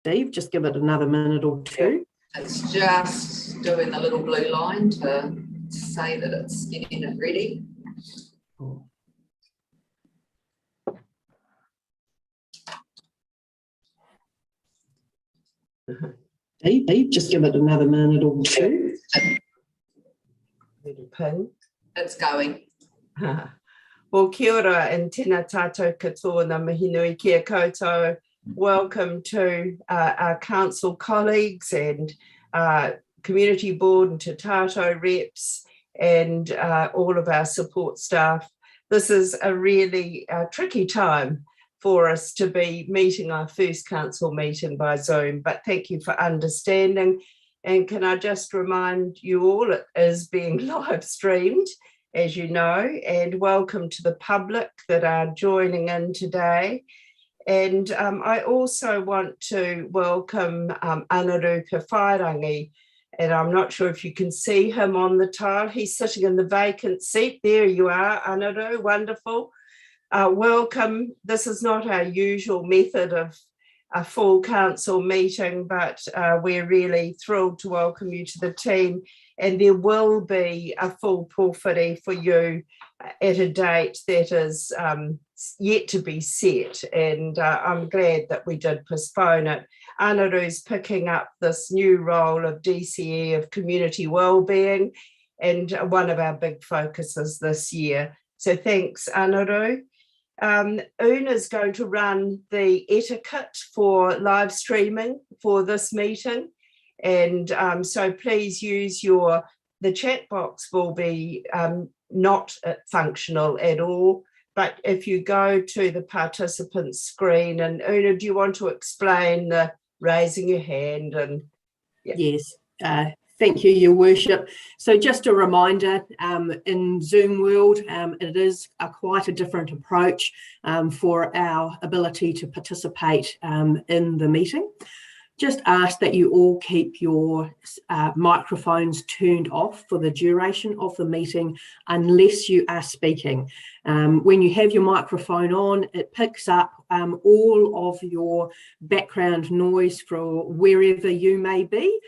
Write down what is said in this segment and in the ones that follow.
Steve, just give it another minute or two. It's just doing the little blue line to say that it's getting it ready. Steve, just give it another minute or two. Little pin. It's going. Well, kia ora and tēnā tātou katoa ngā mihi nui kia koutou. Welcome to our council colleagues and community board and Te Tātou reps and all of our support staff. This is a really tricky time for us to be meeting our first council meeting by Zoom, but thank you for understanding. And can I just remind you all, it is being live streamed, as you know, and welcome to the public that are joining in today. And I also want to welcome Anaruka Whairangi, and I'm not sure if you can see him on the tile. He's sitting in the vacant seat. There you are, Anaru, wonderful. Welcome. This is not our usual method of a full council meeting, but we're really thrilled to welcome you to the team. And there will be a full pōwhiri for you at a date that is yet to be set. And I'm glad that we did postpone it. Anaru's picking up this new role of DCE of community wellbeing and one of our big focuses this year. So thanks, Anaru. Una's going to run the etiquette for live streaming for this meeting. And so please use the chat box will be not functional at all. But if you go to the participants screen, and Una, do you want to explain the raising your hand? And yeah. Yes, thank you, Your Worship. So just a reminder, in Zoom world, it is quite a different approach for our ability to participate in the meeting. Just ask that you all keep your microphones turned off for the duration of the meeting unless you are speaking. When you have your microphone on, it picks up all of your background noise for wherever you may be.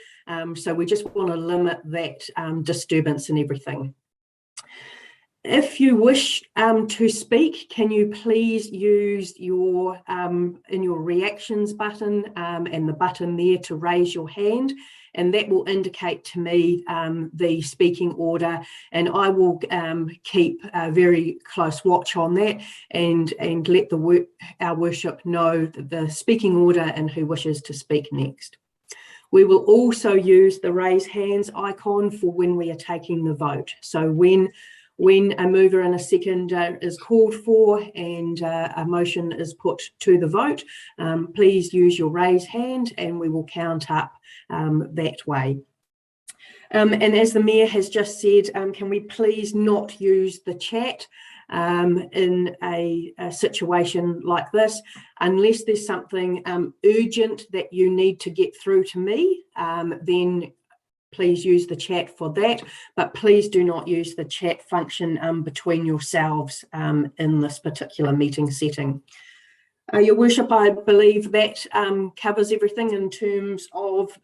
So we just want to limit that disturbance and everything. If you wish to speak, can you please use your in your reactions button and the button there to raise your hand, and that will indicate to me the speaking order, and I will keep a very close watch on that and let our worship know the speaking order and who wishes to speak next. We will also use the raise hands icon for when we are taking the vote. So when a mover and a seconder is called for and a motion is put to the vote, please use your raise hand and we will count up that way. And as the Mayor has just said, can we please not use the chat in a situation like this, unless there's something urgent that you need to get through to me, then please use the chat for that, but please do not use the chat function between yourselves in this particular meeting setting. Your Worship, I believe that covers everything in terms of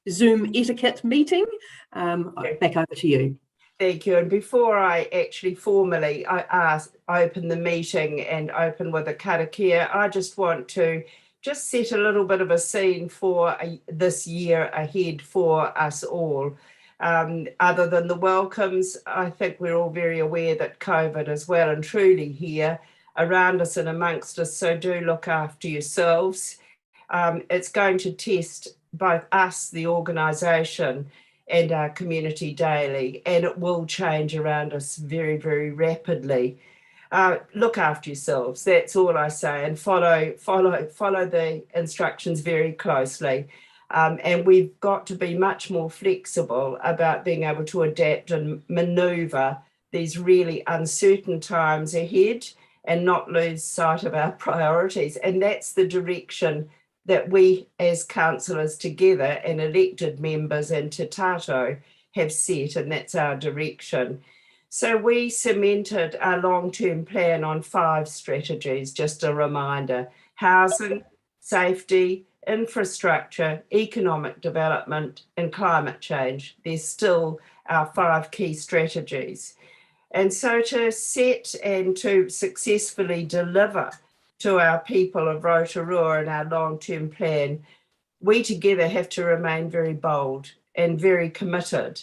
Zoom etiquette meeting. Back over to you. Thank you. And before I actually formally open the meeting and open with a karakia, I just want to set a little bit of a scene for this year ahead for us all. Other than the welcomes, I think we're all very aware that COVID is well and truly here around us and amongst us, so do look after yourselves. It's going to test both us, the organisation, and our community daily, and it will change around us very, very rapidly. Look after yourselves, that's all I say, and follow the instructions very closely. And we've got to be much more flexible about being able to adapt and manoeuvre these really uncertain times ahead and not lose sight of our priorities. And that's the direction that we as councillors together and elected members and Te Tātou have set, and that's our direction. So we cemented our long-term plan on 5 strategies, just a reminder: housing, safety, infrastructure, economic development, and climate change. There's still our 5 key strategies. And so to set and to successfully deliver to our people of Rotorua and our long-term plan, we together have to remain very bold and very committed.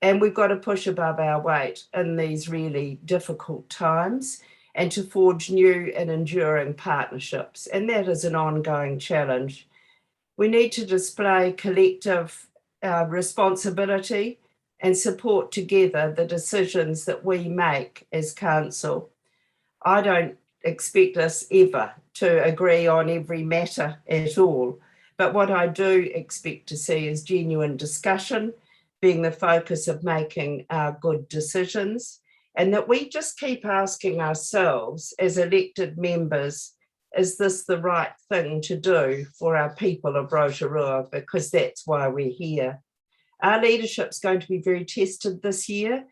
And we've got to push above our weight in these really difficult times and to forge new and enduring partnerships. And that is an ongoing challenge. We need to display collective responsibility and support together the decisions that we make as council. I don't expect us ever to agree on every matter at all, but what I do expect to see is genuine discussion being the focus of making good decisions, and that we just keep asking ourselves as elected members, is this the right thing to do for our people of Rotorua? Because that's why we're here. Our leadership's going to be very tested this year.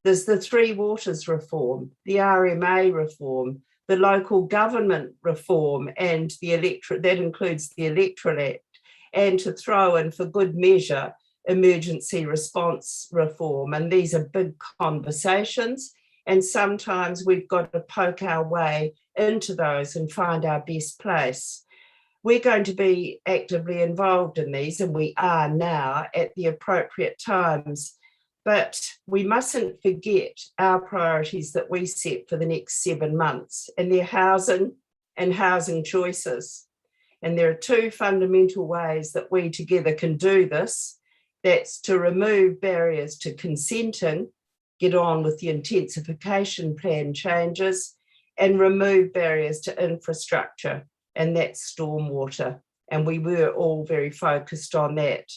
There's the Three Waters reform, the RMA reform, the local government reform, and the electorate, that includes the Electoral Act, and to throw in for good measure, emergency response reform. And these are big conversations. And sometimes we've got to poke our way into those and find our best place. We're going to be actively involved in these, and we are now at the appropriate times. But we mustn't forget our priorities that we set for the next 7 months, and they're housing and housing choices. And there are 2 fundamental ways that we together can do this. That's to remove barriers to consenting, get on with the intensification plan changes, and remove barriers to infrastructure, and that's stormwater. And we were all very focused on that.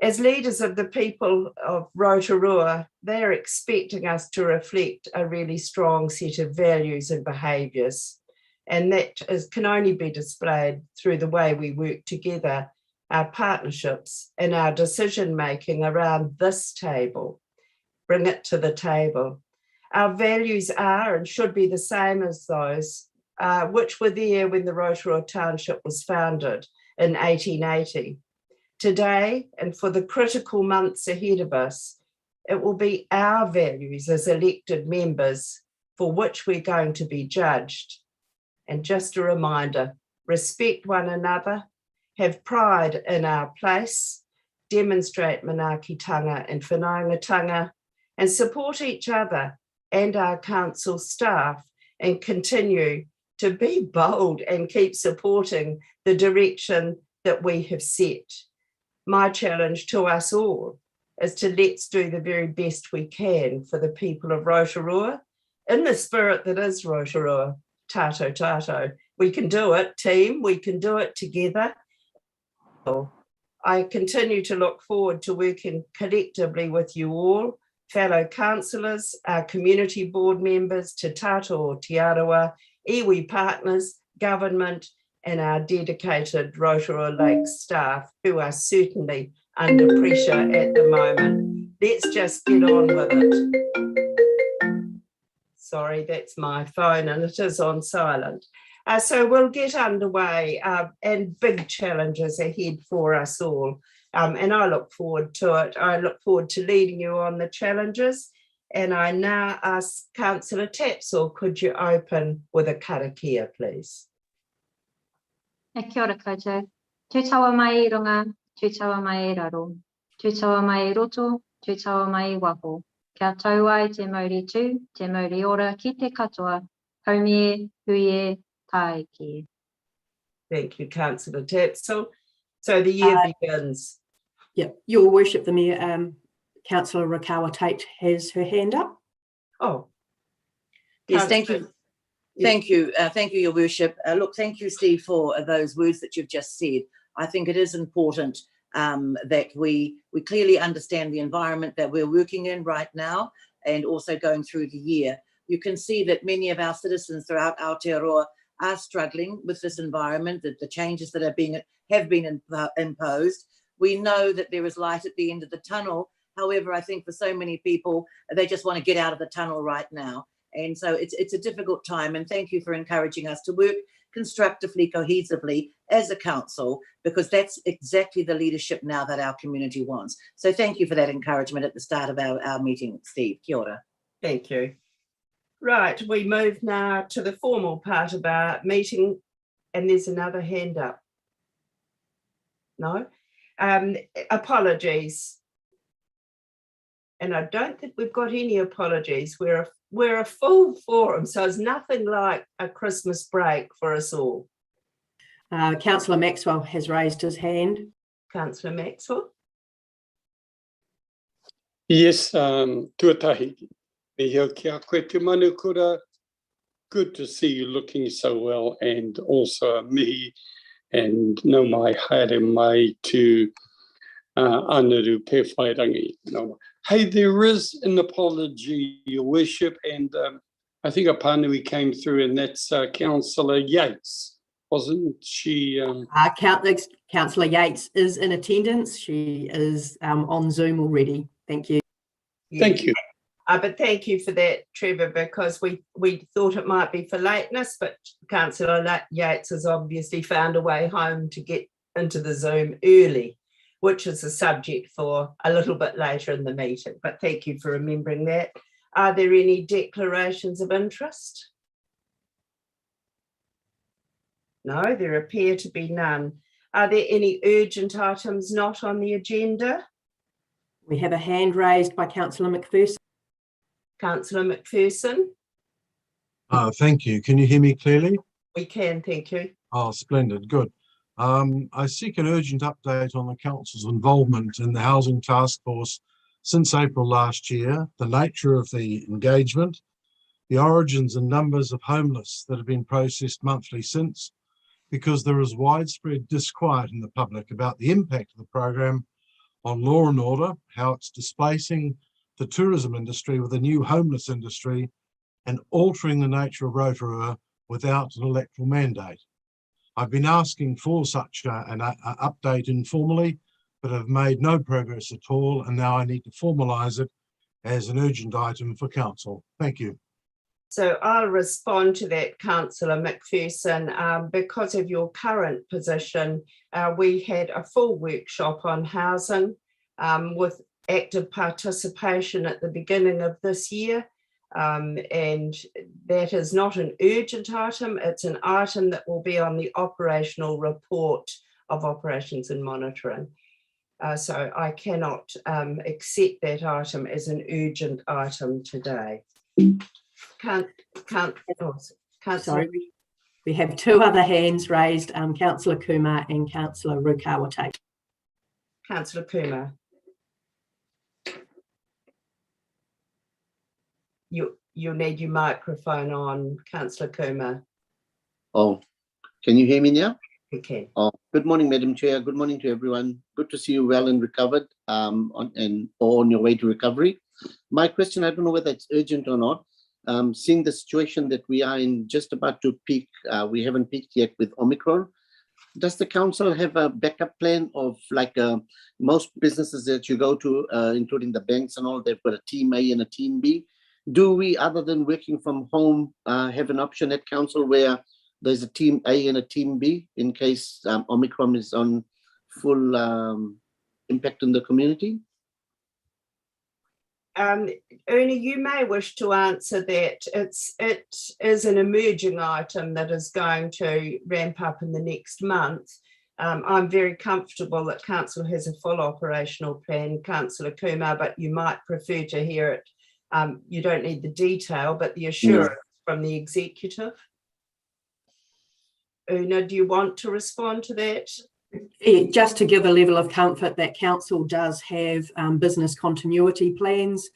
As leaders of the people of Rotorua, they're expecting us to reflect a really strong set of values and behaviours. And that can only be displayed through the way we work together, our partnerships and our decision-making around this table. Bring it to the table. Our values are and should be the same as those which were there when the Rotorua Township was founded in 1880. Today, and for the critical months ahead of us, it will be our values as elected members for which we're going to be judged. And just a reminder, respect one another, have pride in our place, demonstrate manaakitanga and whanaungatanga, and support each other and our council staff, and continue to be bold and keep supporting the direction that we have set. My challenge to us all is to let's do the very best we can for the people of Rotorua in the spirit that is Rotorua, Tato Tato. We can do it, team, we can do it together. I continue to look forward to working collectively with you all, fellow councillors, our community board members, Te Tato o Tiara, iwi partners, government, and our dedicated Rotorua Lakes staff who are certainly under pressure at the moment. Let's just get on with it. Sorry, that's my phone and it is on silent. So we'll get underway and big challenges ahead for us all. And I look forward to it. I look forward to leading you on the challenges. And I now ask Councillor Tapsell, could you open with a karakia, please? E kia ora koutou. Tū taua mai I runga, tū taua mai I raro, tū taua mai I roto, tū taua mai I waho. Kia tau ai te mauri tū, te mauri ora ki te katoa, haumie, huie, taiki. Thank you, Councillor Tapsell. So the year begins. Yeah, Your Worship, the Mayor, Councillor Rakawa Tate has her hand up. Oh. Yes, thank you. Thank you, Your Worship. Look, thank you, Steve, for those words that you've just said. I think it is important that we clearly understand the environment that we're working in right now and also going through the year. You can see that many of our citizens throughout Aotearoa are struggling with this environment, the changes that have been imposed. We know that there is light at the end of the tunnel. However, I think for so many people, they just want to get out of the tunnel right now. And so it's a difficult time, and thank you for encouraging us to work constructively, cohesively as a council, because that's exactly the leadership now that our community wants. So thank you for that encouragement at the start of our meeting, Steve. Kia ora. Thank you. Right, we move now to the formal part of our meeting, and there's another hand up. No? Apologies. And I don't think we've got any apologies. We're a full forum, so it's nothing like a Christmas break for us all. Councillor Maxwell has raised his hand. Councillor Maxwell. Yes, tuatahi. Me heo kia koe te manu kura. Good to see you looking so well, and also mihi and no mai haere mai to Anaru Pewhairangi. No. Hey, there is an apology, Your Worship, and I think a Pānui came through, and that's Councillor Yates, wasn't she? Councillor Yates is in attendance. She is on Zoom already. Thank you. Yeah. Thank you. But thank you for that, Trevor, because we thought it might be for lateness, but Councillor Yates has obviously found a way home to get into the Zoom early, which is a subject for a little bit later in the meeting. But thank you for remembering that. Are there any declarations of interest? No, there appear to be none. Are there any urgent items not on the agenda? We have a hand raised by Councillor McPherson. Councillor McPherson? Thank you. Can you hear me clearly? We can, thank you. Oh, splendid. Good. I seek an urgent update on the Council's involvement in the Housing Task Force since April last year, the nature of the engagement, the origins and numbers of homeless that have been processed monthly since, because there is widespread disquiet in the public about the impact of the program on law and order, how it's displacing the tourism industry with a new homeless industry and altering the nature of Rotorua without an electoral mandate. I've been asking for such an update informally, but have made no progress at all, and now I need to formalise it as an urgent item for Council. Thank you. So I'll respond to that, Councillor McPherson. Because of your current position, we had a full workshop on housing with active participation at the beginning of this year. And that is not an urgent item, it's an item that will be on the operational report of operations and monitoring. So I cannot accept that item as an urgent item today. Sorry, we have two other hands raised, Councillor Kumar and Councillor Rukawate. Councillor Kumar. You'll need your microphone on, Councillor Kumar. Oh, can you hear me now? We can. Oh, good morning, Madam Chair. Good morning to everyone. Good to see you well and recovered on your way to recovery. My question, I don't know whether it's urgent or not. Seeing the situation that we are in, just about to peak, we haven't peaked yet with Omicron. Does the council have a backup plan of like most businesses that you go to, including the banks and all, they've got a team A and a team B? Do we, other than working from home, have an option at council where there's a team A and a team B in case Omicron is on full impact on the community? Ernie, you may wish to answer that. It is an emerging item that is going to ramp up in the next month. I'm very comfortable that council has a full operational plan, Councillor Kumar, but you might prefer to hear it. You don't need the detail, but the assurance from the executive. Una, do you want to respond to that? Just to give a level of comfort that council does have business continuity plans,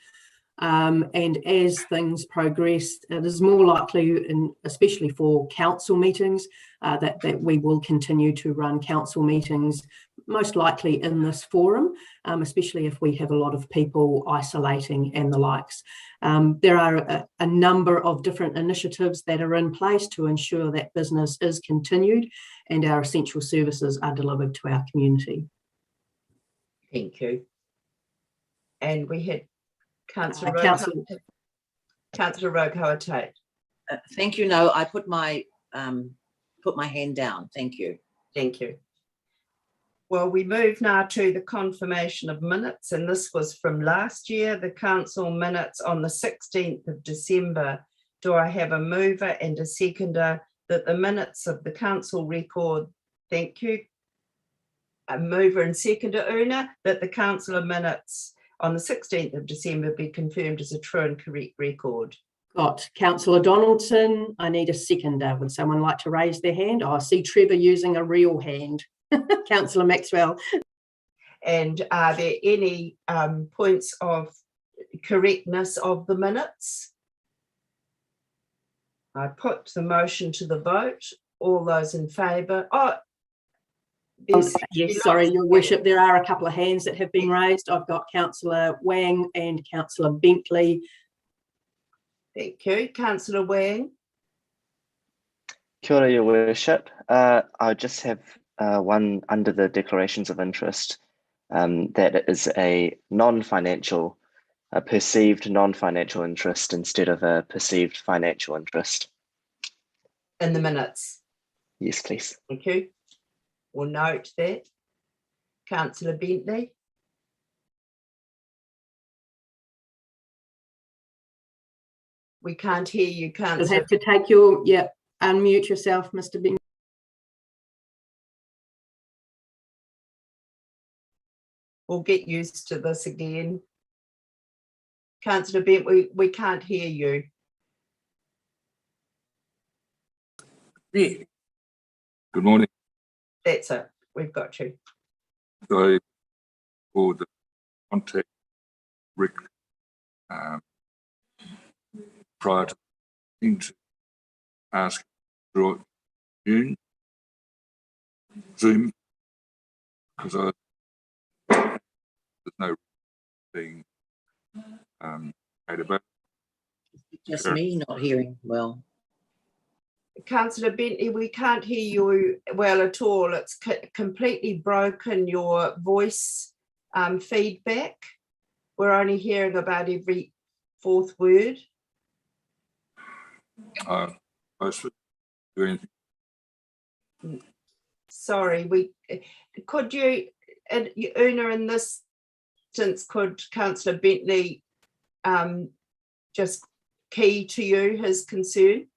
and as things progress, it is more likely, especially for council meetings, that we will continue to run council meetings, most likely in this forum, especially if we have a lot of people isolating and the likes. There are a number of different initiatives that are in place to ensure that business is continued and our essential services are delivered to our community. Thank you. And we had Councillor Rotorua. Thank you. No, I put my put my hand down. Thank you. Thank you. Well, we move now to the confirmation of minutes, and this was from last year, the council minutes on the 16th of December. Do I have a mover and a seconder that the minutes of the council record? Thank you. A mover and seconder, Una, that the council minutes on the 16th of December be confirmed as a true and correct record. Got Councillor Donaldson. I need a seconder. Would someone like to raise their hand? Oh, I see Trevor using a real hand. Councillor Maxwell. And are there any points of correctness of the minutes? I put the motion to the vote. All those in favour? Oh, yes, sorry, Your Worship, there are a couple of hands that have been raised. I've got Councillor Wang and Councillor Bentley. Thank you. Councillor Wang. Kia ora, Your Worship. I just have one under the declarations of interest, that it is a non-financial, a perceived non-financial interest instead of a perceived financial interest. In the minutes. Yes, please. Thank you. We'll note that. Councillor Bentley. We can't hear you, You'll Councillor. have to take your, unmute yourself, Mr. Bentley. We'll get used to this again. Councillor Bentley, we can't hear you. Yeah. Good morning. That's it. We've got you. So for the contact Rick prior to ask through June Zoom, because there's no being made about. Just me not hearing well. Councillor Bentley, we can't hear you well at all. It's completely broken, your voice feedback. We're only hearing about every fourth word. Most of it, do anything. Sorry, could you, Una, in this instance, could Councillor Bentley just key to you his concern?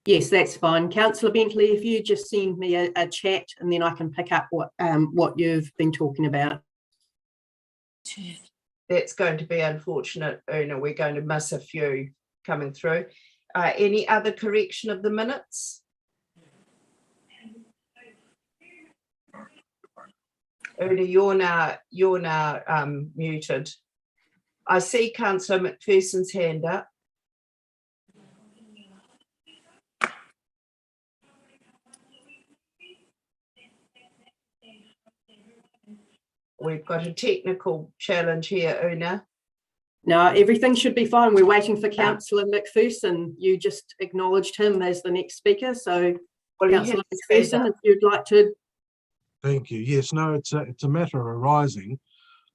Yes, that's fine. Councillor Bentley, if you just send me a chat and then I can pick up what you've been talking about. That's going to be unfortunate, Una. We're going to miss a few coming through. Any other correction of the minutes? Una, you're now muted. I see Councillor McPherson's hand up. We've got a technical challenge here, Una. No, everything should be fine. We're waiting for Councillor McPherson. You just acknowledged him as the next speaker. So, well, Councillor McPherson, if you'd like to. Thank you. Yes, no, it's a matter arising.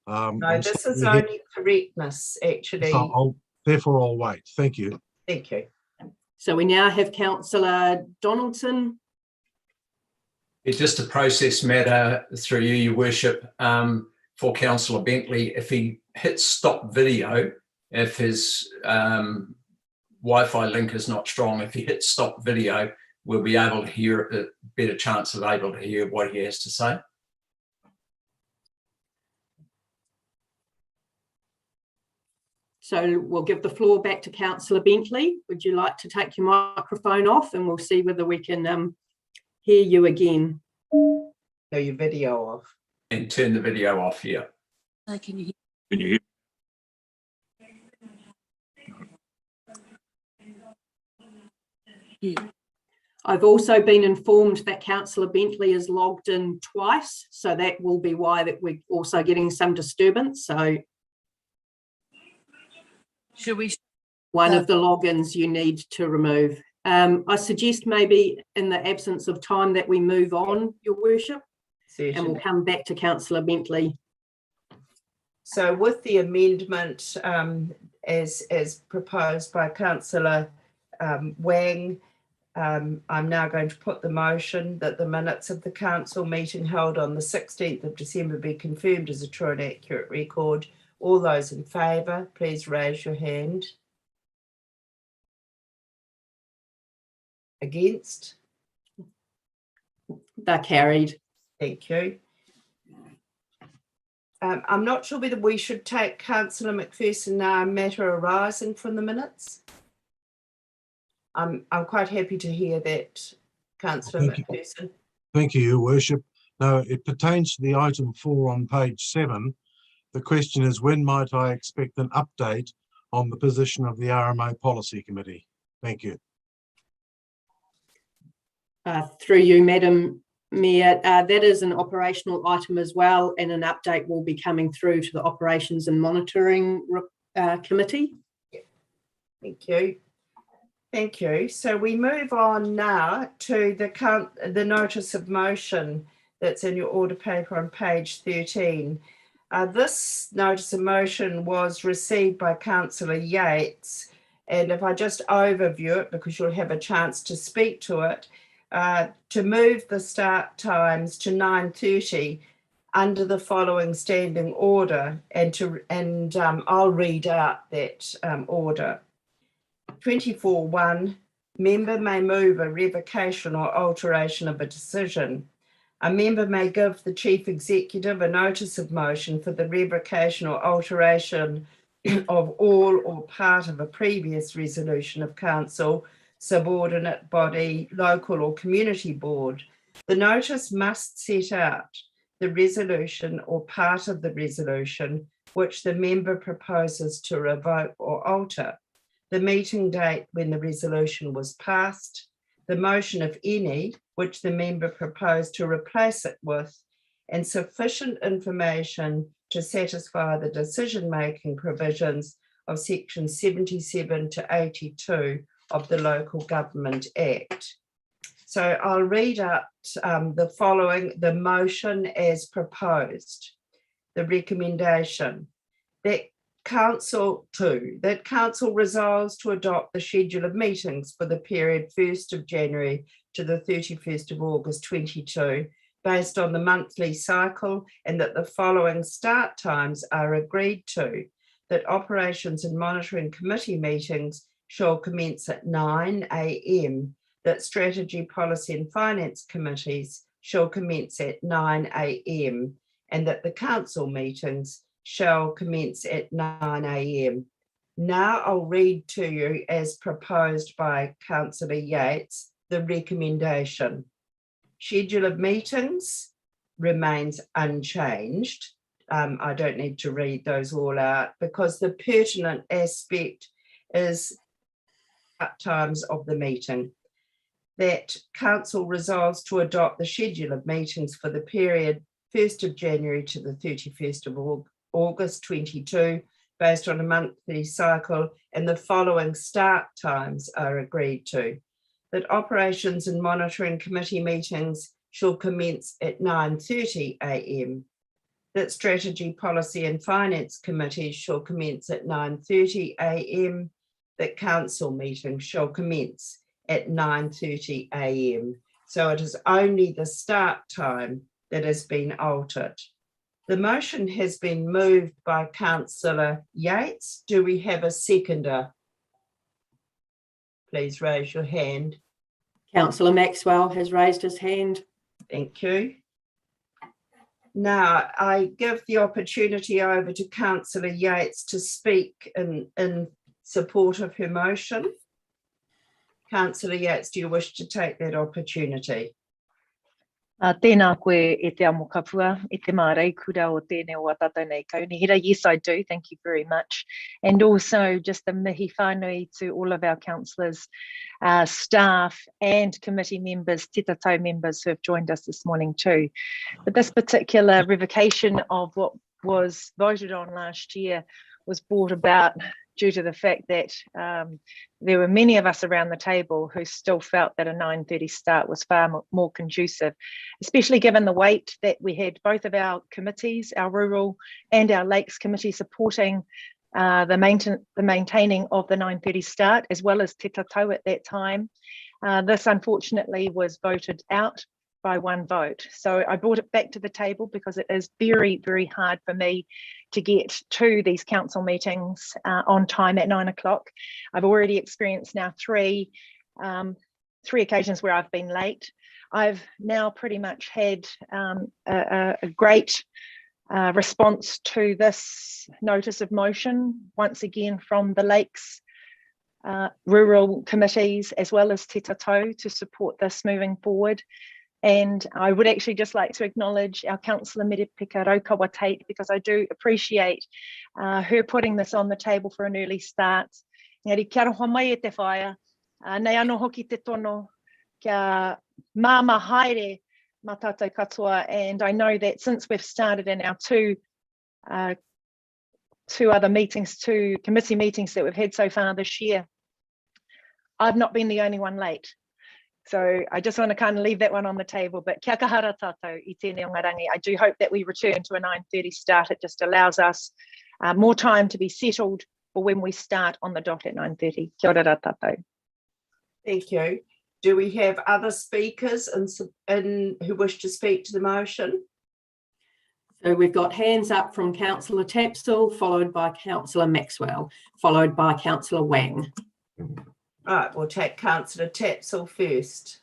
No, this is only correctness, actually. So therefore, I'll wait. Thank you. Thank you. So we now have Councillor Donaldson. It's just a process matter through you, Your Worship, for Councillor Bentley. If he hits stop video, if his Wi-Fi link is not strong, if he hits stop video, we'll be able to hear a better chance of able to hear what he has to say. So we'll give the floor back to Councillor Bentley. Would you like to take your microphone off and we'll see whether we can hear you again? No, your video off. And turn the video off here. Can you hear? I've also been informed that Councillor Bentley is logged in twice, so that will be why that we're also getting some disturbance. So Should we? One of the logins you need to remove. I suggest maybe in the absence of time that we move on, Your Worship, and we'll come back to Councillor Bentley. So with the amendment as proposed by Councillor Wang, I'm now going to put the motion that the minutes of the council meeting held on the 16th of December be confirmed as a true and accurate record. All those in favour, please raise your hand. Against? They're carried. Thank you. I'm not sure whether we should take Councillor McPherson matter arising from the minutes. I'm quite happy to hear that, Councillor McPherson. Thank you, Your Worship. No, it pertains to the item 4 on page 7. The question is, when might I expect an update on the position of the RMO Policy Committee? Thank you. Through you, Madam Mayor, that is an operational item as well, and an update will be coming through to the Operations and Monitoring Committee. Thank you. Thank you. So we move on now to the notice of motion that's in your order paper on page 13. This notice of motion was received by Councillor Yates, and if I just overview it, because you'll have a chance to speak to it, to move the start times to 9:30 under the following standing order, and I'll read out that order. 24.1, member may move a revocation or alteration of a decision. A member may give the Chief Executive a notice of motion for the revocation or alteration of all or part of a previous resolution of council, subordinate body, local or community board. The notice must set out the resolution or part of the resolution which the member proposes to revoke or alter, the meeting date when the resolution was passed, the motion, if any, which the member proposed to replace it with, and sufficient information to satisfy the decision-making provisions of section 77 to 82 of the Local Government Act. So I'll read out the following, the motion as proposed. The recommendation that Council resolves to adopt the schedule of meetings for the period 1st of January to the 31st of August 22, based on the monthly cycle, and that the following start times are agreed to, that Operations and Monitoring Committee meetings shall commence at 9 a.m, that Strategy, Policy and Finance Committees shall commence at 9 a.m, and that the Council meetings shall commence at 9 a.m. Now I'll read to you, as proposed by Councillor Yates, the recommendation. Schedule of meetings remains unchanged. I don't need to read those all out, because the pertinent aspect is times of the meeting. That Council resolves to adopt the schedule of meetings for the period 1st of January to the 31st of August 22, based on a monthly cycle, and the following start times are agreed to. That Operations and Monitoring Committee meetings shall commence at 9:30 a.m. That Strategy, Policy and Finance Committees shall commence at 9:30 a.m. That Council meetings shall commence at 9:30 a.m. So it is only the start time that has been altered. The motion has been moved by Councillor Yates. Do we have a seconder? Please raise your hand. Councillor Maxwell has raised his hand. Thank you. Now I give the opportunity over to Councillor Yates to speak in support of her motion. Councillor Yates, do you wish to take that opportunity? Tēnā koe e te amo kapua, e te mārei kura o tēnei o tātou nei kaunihira. Yes, I do. Thank you very much. And also just a mihi whānui to all of our councillors, staff and committee members, te tatau members who have joined us this morning too. But this particular revocation of what was voted on last year was brought about due to the fact that there were many of us around the table who still felt that a 9:30 start was far more conducive, especially given the weight that we had both of our committees, our Rural and our Lakes Committee, supporting the maintaining of the 9:30 start, as well as Te Tatau at that time. This unfortunately was voted out by one vote. So I brought it back to the table because it is very, very hard for me to get to these council meetings on time at 9 o'clock. I've already experienced now three occasions where I've been late. I've now pretty much had a great response to this notice of motion, once again from the Lakes rural committees as well as Te Chateau to support this moving forward. And I would actually just like to acknowledge our Councillor Merepeka Raukawa Tate, because I do appreciate her putting this on the table for an early start. Ngari kia roha mai e te whaia, nei anō hoki te tono, kia māma haere mā tātou katoa. And I know that since we've started in our two other meetings, two committee meetings that we've had so far this year, I've not been the only one late. So I just want to kind of leave that one on the table, but kia kahara tātou I tēnei o ngā rangi. I do hope that we return to a 9:30 start. It just allows us more time to be settled for when we start on the dot at 9:30. Kia ora rā tātou. Thank you. Do we have other speakers who wish to speak to the motion? So we've got hands up from Councillor Tapsell, followed by Councillor Maxwell, followed by Councillor Wang. Right, we'll take Councillor Tapsell first.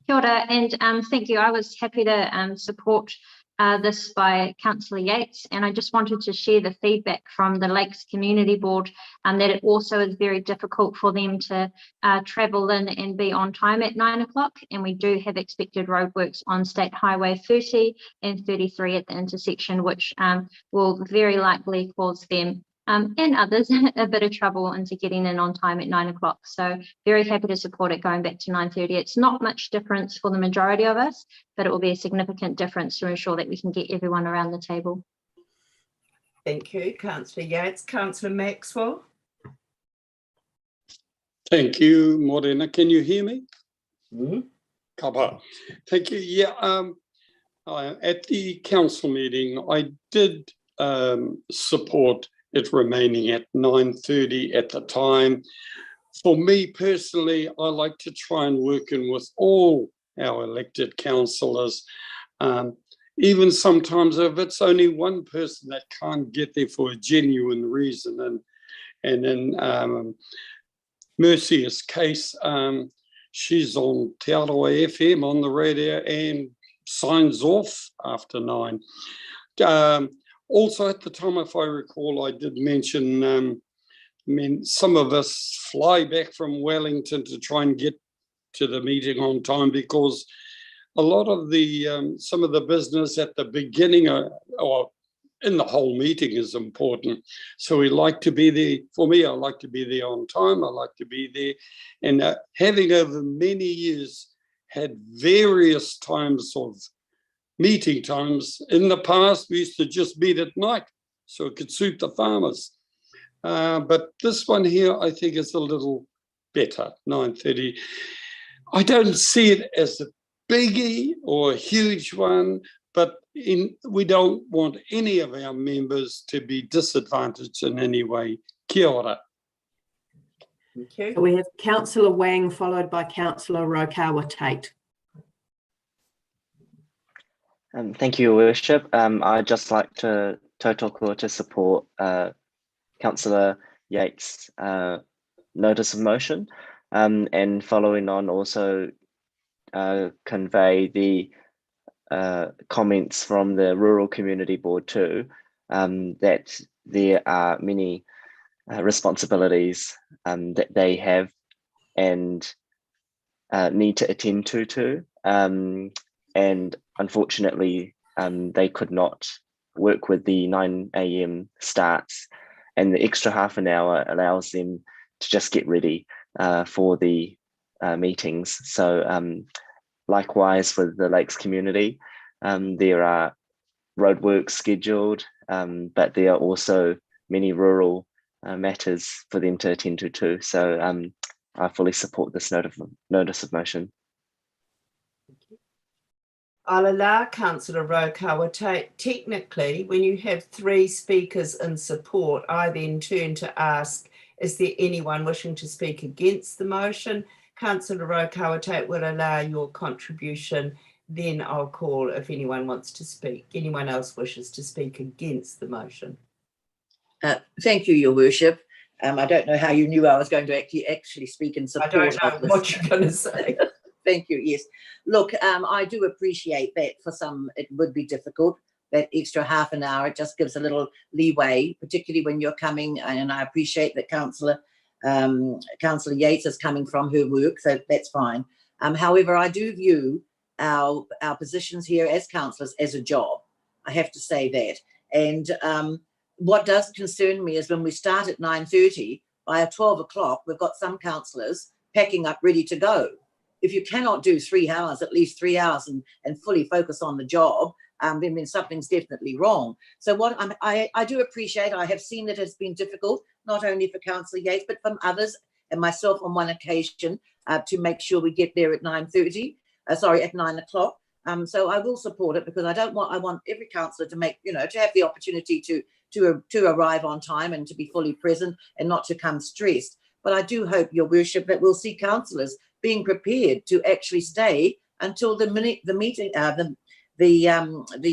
Kia ora, and thank you. I was happy to support this by Councillor Yates, and I just wanted to share the feedback from the Lakes Community Board that it also is very difficult for them to travel in and be on time at 9 o'clock, and we do have expected roadworks on State Highway 30 and 33 at the intersection, which will very likely cause them and others a bit of trouble into getting in on time at 9 o'clock. So very happy to support it going back to 9:30. It's not much difference for the majority of us, but it will be a significant difference to ensure that we can get everyone around the table. Thank you, Councillor Yates. Councillor Maxwell. Thank you, Morena. Can you hear me? Mm-hmm. Kapa. Thank you. Yeah, at the council meeting, I did support it remaining at 9:30 at the time. For me personally, I like to try and work in with all our elected councillors, even sometimes if it's only one person that can't get there for a genuine reason. And in Mercy's case, she's on Tiara FM on the radio and signs off after 9. Also, at the time, if I recall, I did mention, some of us fly back from Wellington to try and get to the meeting on time, because a lot of the, some of the business at the beginning or in the whole meeting is important. So we like to be there. For me, I like to be there on time. I like to be there. And having over many years had various times of meeting times. In the past, we used to just meet at night so it could suit the farmers. But this one here, I think, is a little better, 9:30. I don't see it as a biggie or a huge one, but we don't want any of our members to be disadvantaged in any way. Kia ora. Okay. So we have Councillor Wang, followed by Councillor Raukawa Tate. Thank you, Your Worship. I'd just like to tautoko to support Councillor Yates' notice of motion, and following on also convey the comments from the Rural Community Board too, that there are many responsibilities that they have and need to attend to too. And unfortunately, they could not work with the 9 a.m. starts, and the extra half an hour allows them to just get ready for the meetings. So likewise with the Lakes community, there are roadworks scheduled, but there are also many rural matters for them to attend to too. So I fully support this notice of motion. I'll allow Councillor Raukawa Tate. Technically, when you have 3 speakers in support, I then turn to ask, is there anyone wishing to speak against the motion? Councillor Rokawate will allow your contribution. Then I'll call if anyone wants to speak. Anyone else wishes to speak against the motion. Thank you, Your Worship. I don't know how you knew I was going to actually speak in support. I don't know of this. what you're going to say. Thank you. Yes. Look, I do appreciate that for some it would be difficult. That extra half an hour, it just gives a little leeway, particularly when you're coming. And I appreciate that Councillor Yates is coming from her work, so that's fine. However, I do view our positions here as councillors as a job. I have to say that. And what does concern me is when we start at 9:30, by 12 o'clock, we've got some councillors packing up ready to go. If you cannot do 3 hours, at least 3 hours and fully focus on the job, then something's definitely wrong. So what I do appreciate, I have seen that it's been difficult, not only for Councillor Yates, but from others and myself on one occasion to make sure we get there at 9:30. At 9 o'clock. So I will support it because I want every councillor to make, to have the opportunity to arrive on time and to be fully present and not to come stressed. But I do hope, Your Worship, that we'll see councillors being prepared to actually stay until the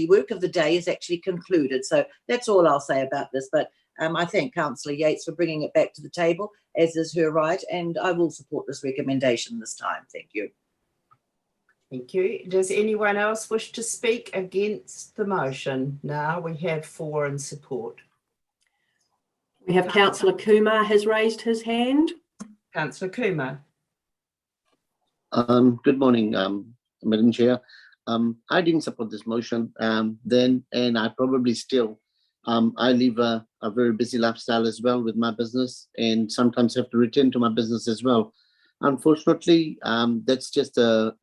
work of the day is actually concluded. So that's all I'll say about this. But I thank Councillor Yates for bringing it back to the table, as is her right, and I will support this recommendation this time. Thank you. Thank you. Does anyone else wish to speak against the motion? Now we have 4 in support. We have Councillor Kumar has raised his hand. Councillor Kumar. Good morning, Madam Chair. I didn't support this motion then, and I probably still. I live a very busy lifestyle as well with my business, and sometimes have to return to my business as well. Unfortunately, that's just the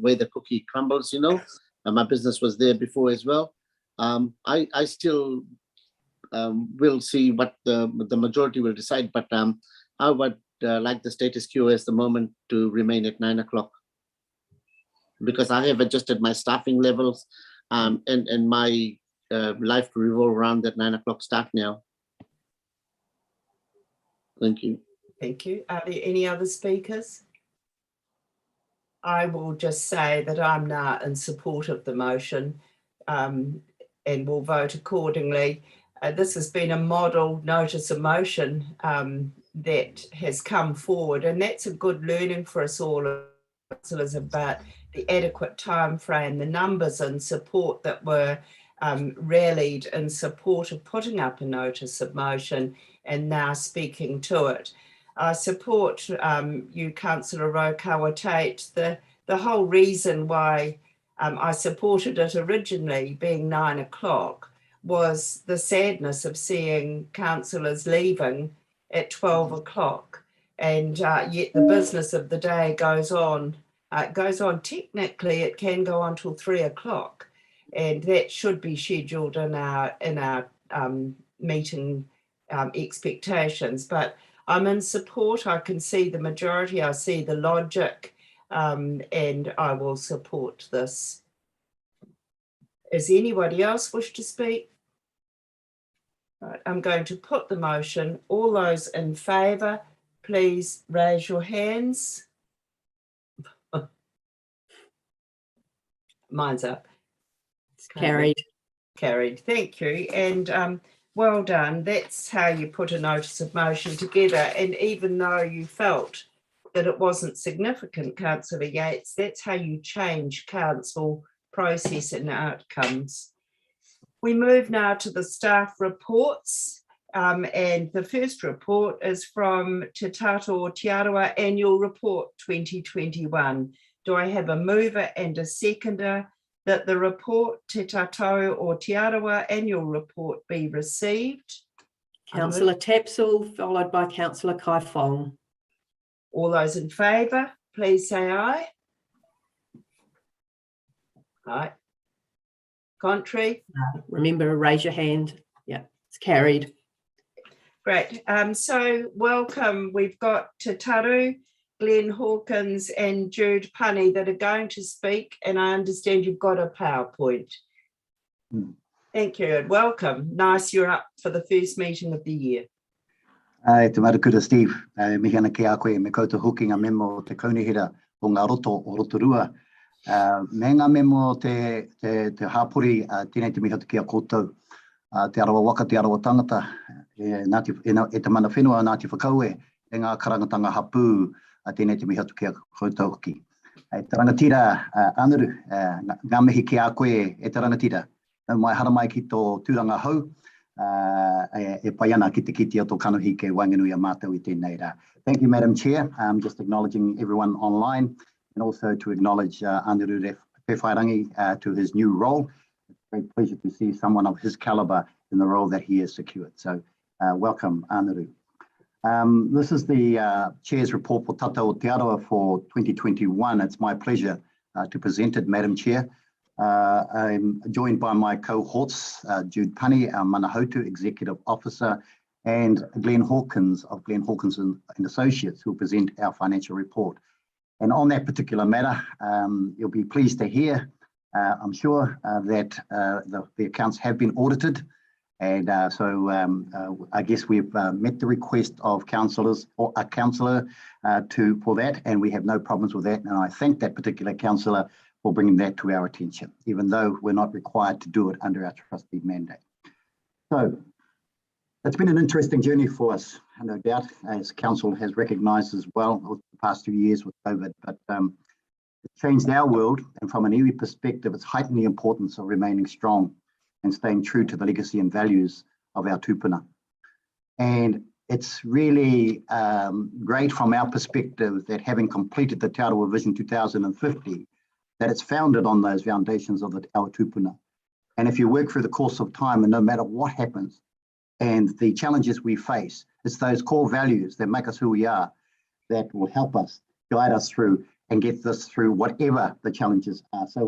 way the cookie crumbles, my business was there before as well. I still will see what the majority will decide, but I would like the status quo as the moment to remain at 9 o'clock, because I have adjusted my staffing levels and my life to revolve around that 9 o'clock start now. Thank you. Thank you. Are there any other speakers? I will just say that I'm now in support of the motion and will vote accordingly. This has been a model notice of motion that has come forward, and that's a good learning for us all about the adequate time frame, the numbers and support that were rallied in support of putting up a notice of motion and now speaking to it. I support you, Councillor Rokawate. The whole reason why I supported it originally, being 9 o'clock, was the sadness of seeing councillors leaving at 12 o'clock, and yet the business of the day goes on. Technically, it can go on till 3 o'clock, and that should be scheduled in our meeting expectations. But I'm in support. I can see the majority. I see the logic, and I will support this. Does anybody else wish to speak? Right, I'm going to put the motion. All those in favour, please raise your hands. Mine's up. It's carried. Carried. Thank you. And well done. That's how you put a notice of motion together. And even though you felt that it wasn't significant, Councillor Yates, that's how you change council process and outcomes. We move now to the staff reports. And the first report is from Te Tato Tiara Annual Report 2021. Do I have a mover and a seconder that the report Te Tato o Tiara Annual Report be received? Councillor Tapsell, followed by Councillor Kai Fong. All those in favour, please say aye. Aye. Contrary? Remember, raise your hand. Yeah, it's carried. Great. So welcome. We've got Te Taru, Glenn Hawkins and Jude Punny that are going to speak, and I understand you've got a PowerPoint. Thank you and welcome. Nice you're up for the first meeting of the year. Te marakura Steve, mihi ana ki a koe me koutou hoki ngā memo o te kaunihira o ngā roto o Rotorua. Me ngā memo te hapori, tēnei te mihi atu ki a koutou, te arawa waka, te arawa tangata, e te mana whenua Ngāti Whakaue, e ngā karangatanga hapū, tēnei te mihi atu ki a koutou hoki. Te rangatira, Anuru, ngā mihi ki a koe e te rangatira. Nau mai haramai ki tō tūranga hau, e pai ana ki te kiti o tō kanohi ke wanganui a mātou I tēnei rā. Thank you, Madam Chair. Just acknowledging everyone online and also to acknowledge Anuru Pewhairangi to his new role. It's a great pleasure to see someone of his calibre in the role that he has secured. So welcome, Anuru. This is the Chair's report for Chateau o Tiara for 2021. It's my pleasure to present it, Madam Chair. I'm joined by my cohorts, Jude Punny, our Manahautu Executive Officer, and Glenn Hawkins of Glenn Hawkins and Associates, who will present our financial report. And on that particular matter, you'll be pleased to hear, I'm sure, that the accounts have been audited. And I guess we've met the request of councillors or a councillor for that, and we have no problems with that. And I thank that particular councillor for bringing that to our attention, even though we're not required to do it under our trustee mandate. So it's been an interesting journey for us, no doubt, as council has recognised as well over the past 2 years with COVID, but it changed our world, and from an iwi perspective, it's heightened the importance of remaining strong and staying true to the legacy and values of our tupuna. And it's really great from our perspective that having completed the Te Arawa Vision 2050, that it's founded on those foundations of our tupuna. And if you work through the course of time, and no matter what happens and the challenges we face, it's those core values that make us who we are that will help us, guide us through and get this through whatever the challenges are. So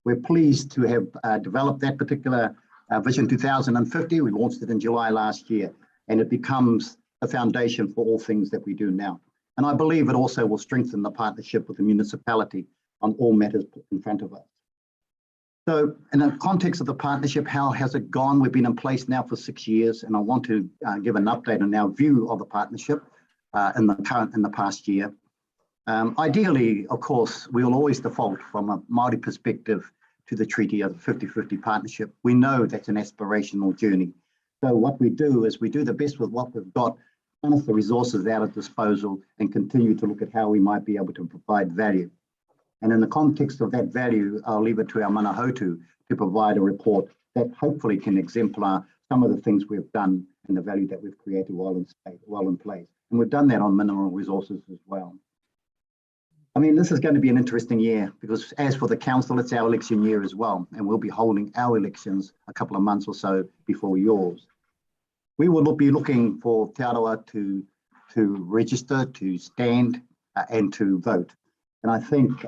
we're pleased to have developed that particular Vision 2050. We launched it in July last year, and it becomes the foundation for all things that we do now. And I believe it also will strengthen the partnership with the municipality on all matters put in front of us. So in the context of the partnership, how has it gone? We've been in place now for 6 years, and I want to give an update on our view of the partnership in the past year. Ideally, of course, we will always default from a Māori perspective to the treaty of the 50-50 partnership. We know that's an aspirational journey. So what we do is we do the best with what we've got, harness the resources at our disposal, and continue to look at how we might be able to provide value. And in the context of that value, I'll leave it to our Manahautu to provide a report that hopefully can exemplar some of the things we've done and the value that we've created while in place. And we've done that on mineral resources as well. I mean, this is going to be an interesting year because as for the council, it's our election year as well. And we'll be holding our elections a couple of months or so before yours. We will be looking for Te Arawa to register, to stand and to vote. And I think,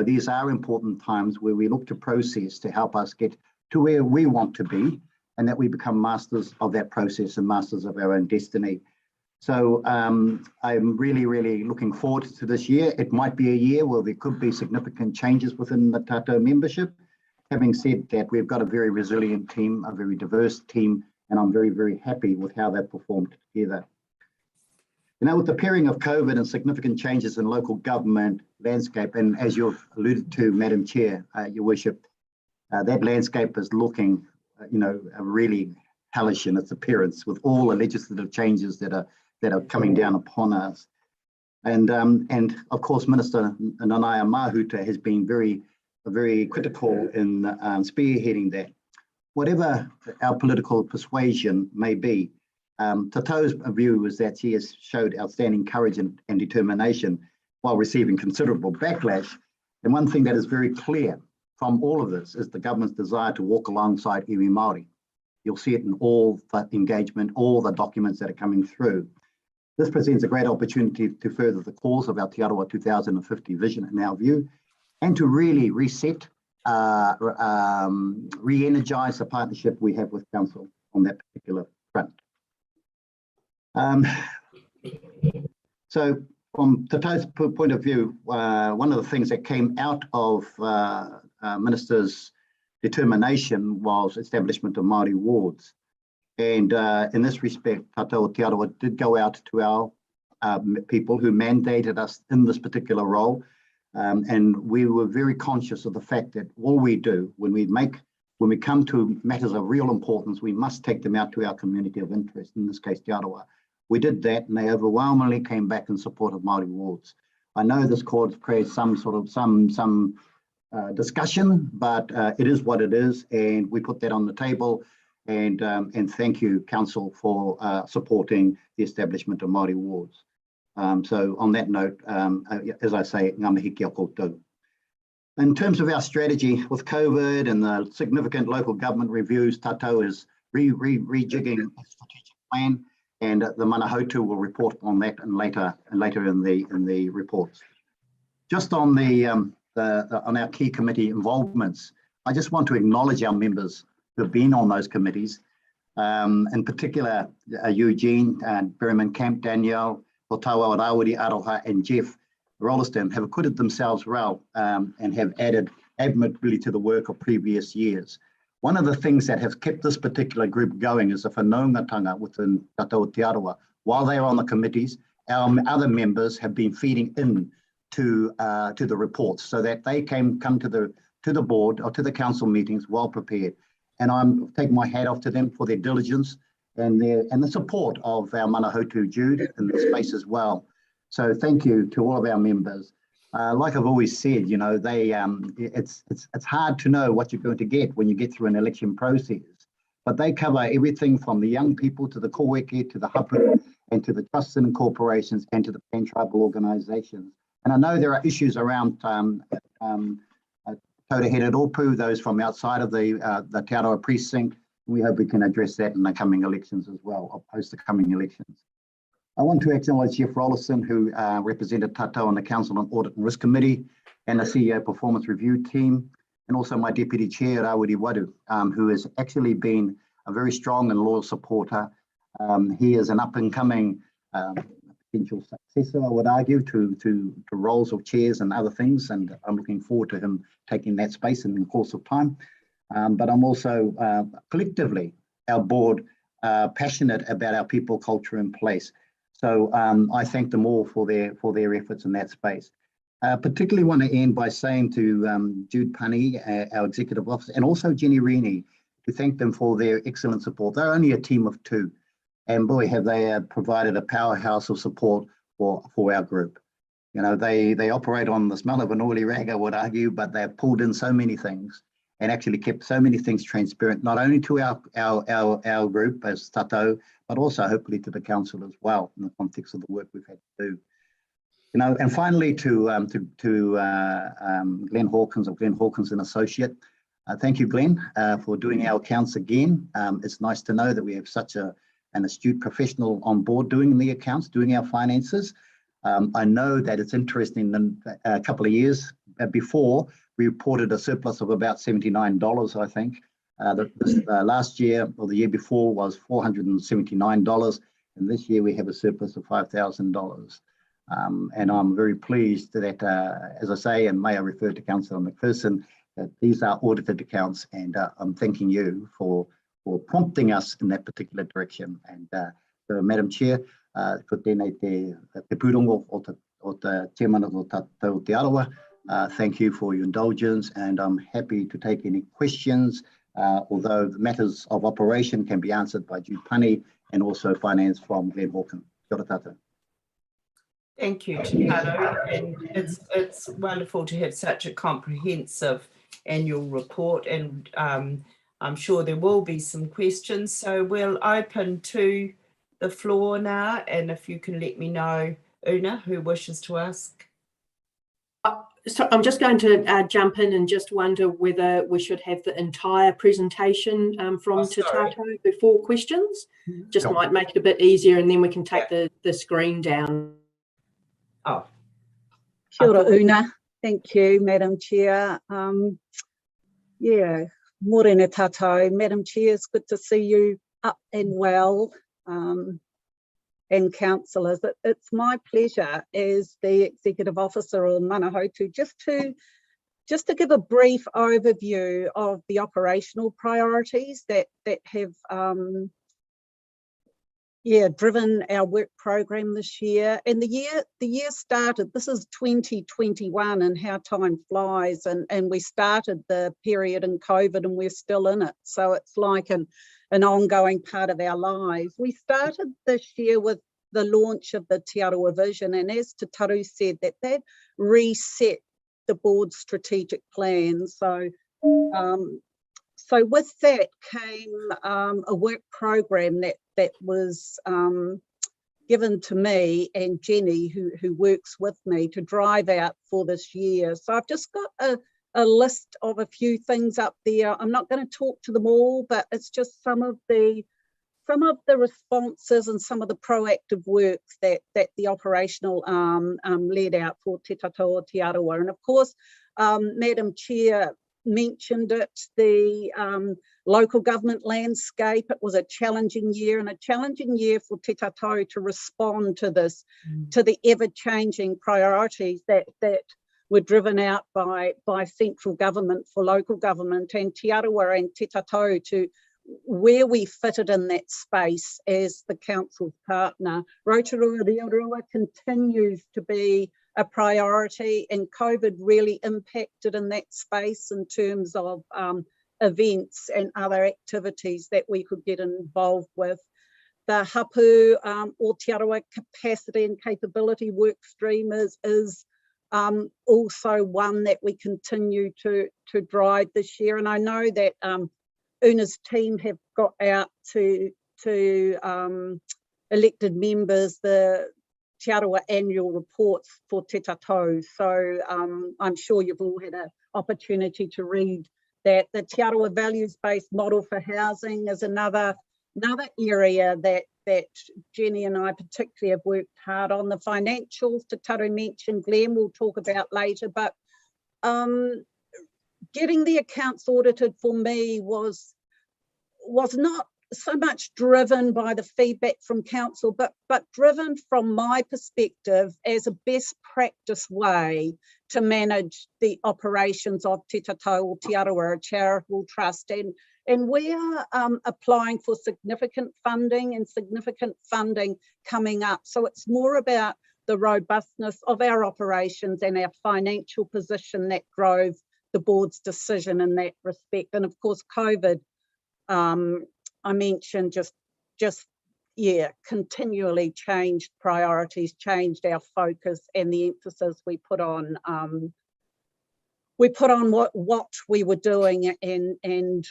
these are important times where we look to process to help us get to where we want to be and that we become masters of that process and masters of our own destiny. So I'm really, really looking forward to this year. It might be a year where there could be significant changes within the Chateau membership. Having said that, we've got a very resilient team, a very diverse team, and I'm very, very happy with how they've performed together. With the pairing of COVID and significant changes in local government landscape, and as you've alluded to, Madam Chair, Your Worship, that landscape is looking, really hellish in its appearance with all the legislative changes that are coming down upon us. And of course, Minister Nanaia Mahuta has been very, very critical in spearheading that. Whatever our political persuasion may be, Chateau's view is that she has showed outstanding courage and determination while receiving considerable backlash. And one thing that is very clear from all of this is the government's desire to walk alongside iwi Māori. You'll see it in all the engagement, all the documents that are coming through. This presents a great opportunity to further the cause of our Te Arawa 2050 vision in our view, and to really reset, re-energise the partnership we have with Council on that particular front. So from Chateau's point of view, one of the things that came out of Minister's determination was establishment of Māori wards. And in this respect, Chateau Tiara did go out to our people who mandated us in this particular role. And we were very conscious of the fact that all we do when we come to matters of real importance, we must take them out to our community of interest, in this case, Te Arawa. We did that, and they overwhelmingly came back in support of Māori wards. I know this cause creates some discussion, but it is what it is, and we put that on the table. And thank you, Council, for supporting the establishment of Māori wards. So on that note, as I say, ngā mihi kia koutou. In terms of our strategy with COVID and the significant local government reviews, Chateau is rejigging a strategic plan, and the Manahautu will report on that and later in the reports. Just on on our key committee involvements, I just want to acknowledge our members who have been on those committees, in particular Eugene and Berryman Camp, Danielle, Otawa, Rawiri, Aroha, and Jeff Rolliston have acquitted themselves well and have added admirably to the work of previous years. One of the things that has kept this particular group going is the whanaungatanga within Chateau Tiara. While they are on the committees, our other members have been feeding in to the reports so that they can come to the board or to the council meetings well prepared. And I'm taking my hat off to them for their diligence and the support of our Manahautu Jude in the space as well. So thank you to all of our members. Like I've always said, you know, it's hard to know what you're going to get when you get through an election process, but they cover everything from the young people to the kōweke, to the hapu, and to the trusts and corporations, and to the pan-tribal organisations. And I know there are issues around Taurehira Rōpū, those from outside of the Te Arawa precinct. We hope we can address that in the coming elections as well, or post the coming elections. I want to acknowledge Jeff Rolliston, who represented Chateau on the Council on Audit and Risk Committee and the CEO Performance Review team, and also my Deputy Chair, Rawiri Wadu, who has actually been a very strong and loyal supporter. He is an up-and-coming potential successor, I would argue, to roles of chairs and other things, and I'm looking forward to him taking that space in the course of time. But I'm also collectively, our board, passionate about our people, culture and place. So I thank them all for their efforts in that space. Particularly want to end by saying to Jude Punny, our Executive Officer, and also Jenny Reaney, to thank them for their excellent support. They're only a team of two, and boy, have they provided a powerhouse of support for our group. You know, they operate on the smell of an oily rag, I would argue, but they've pulled in so many things and actually kept so many things transparent, not only to our group as Chateau, but also hopefully to the council as well in the context of the work we've had to do. You know, and finally to Glenn Hawkins of Glenn Hawkins and Associate. Thank you, Glenn, for doing our accounts again. It's nice to know that we have such an astute professional on board doing the accounts, doing our finances. I know that it's interesting that a couple of years before, we reported a surplus of about $79, I think. Last year or the year before was $479, and this year we have a surplus of $5,000. And I'm very pleased that, as I say, and may I refer to Councillor McPherson, that these are audited accounts, and I'm thanking you for prompting us in that particular direction. And so, Madam Chair, ko tēnei te pūrongo o te chairman of Chateau Te Arawa. Thank you for your indulgence, and I'm happy to take any questions, although the matters of operation can be answered by Jude Punny and also finance from Glenn Hawkins. Kia ora tātou. Thank you, Chateau, and it's wonderful to have such a comprehensive annual report, and I'm sure there will be some questions. So we'll open to the floor now, and if you can let me know, Una, who wishes to ask. So I'm just going to jump in and just wonder whether we should have the entire presentation from Te Tato before questions. Just might make it a bit easier, and then we can take the screen down. Oh. Kia ora, Una. Thank you, Madam Chair. Yeah, morena tatou. Madam Chair, it's good to see you up and well. And councillors, it's my pleasure as the Executive Officer of Manahautu just to give a brief overview of the operational priorities that have driven our work program this year. And the year started, this is 2021, and how time flies, and we started the period in COVID and we're still in it. So it's like an ongoing part of our lives. We started this year with the launch of the Tiara vision, and as Te Taru said, that reset the board's strategic plan. So with that came a work program that was given to me and Jenny, who works with me, to drive out for this year. So I've just got a list of a few things up there. I'm not going to talk to them all, but it's just some of the responses and some of the proactive work that the operational led out for Te Tato o Te Arawa. And of course, Madam Chair mentioned it, the local government landscape. It was a challenging year, and a challenging year for Te Tato to respond to this, to the ever-changing priorities that were driven out by central government for local government, and Te Arawa and Te Tato to where we fitted in that space as the council's partner. Rotorua continues to be a priority, and COVID really impacted in that space in terms of events and other activities that we could get involved with. The Hapu o Te Arawa capacity and capability work stream is also one that we continue to drive this year, and I know that Una's team have got out to elected members the Te Arawa annual reports for Te Tato. So I'm sure you've all had an opportunity to read that. The Te Arawa values-based model for housing is another area that Jenny and I particularly have worked hard on. The financials, Te Taru mentioned, Glenn will talk about later, but getting the accounts audited for me was not so much driven by the feedback from council, but driven from my perspective as a best practice way to manage the operations of Te Tato o Te Arawa, a charitable trust. And we are applying for significant funding coming up. So it's more about the robustness of our operations and our financial position that drove the board's decision in that respect. And of course, COVID, I mentioned, just continually changed priorities, changed our focus and the emphasis we put on what we were doing and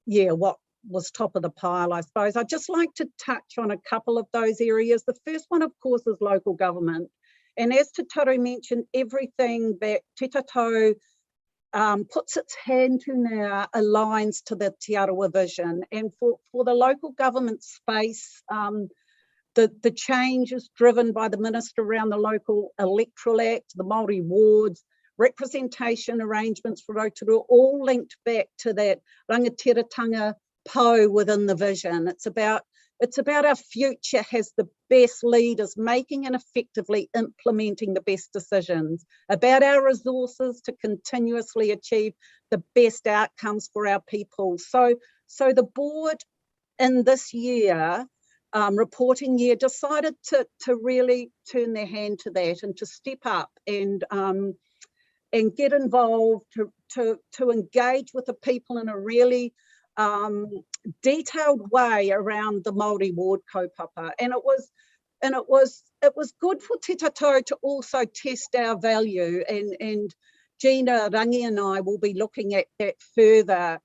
what was top of the pile, I suppose. I'd just like to touch on a couple of those areas. The first one, of course, is local government. And as Te Taru mentioned, everything that Te Tato puts its hand to now aligns to the Te Arawa vision. And for the local government space, the change is driven by the Minister around the Local Electoral Act, the Māori wards, representation arrangements for Rotorua, all linked back to that rangatiratanga po within the vision. It's about our future has the best leaders making and effectively implementing the best decisions, about our resources to continuously achieve the best outcomes for our people. So the board in this year, reporting year, decided to really turn their hand to that and to step up and get involved, to engage with the people in a really detailed way around the Māori ward kaupapa. And it was good for Te Tato to also test our value, and Gina Rangi and I will be looking at that further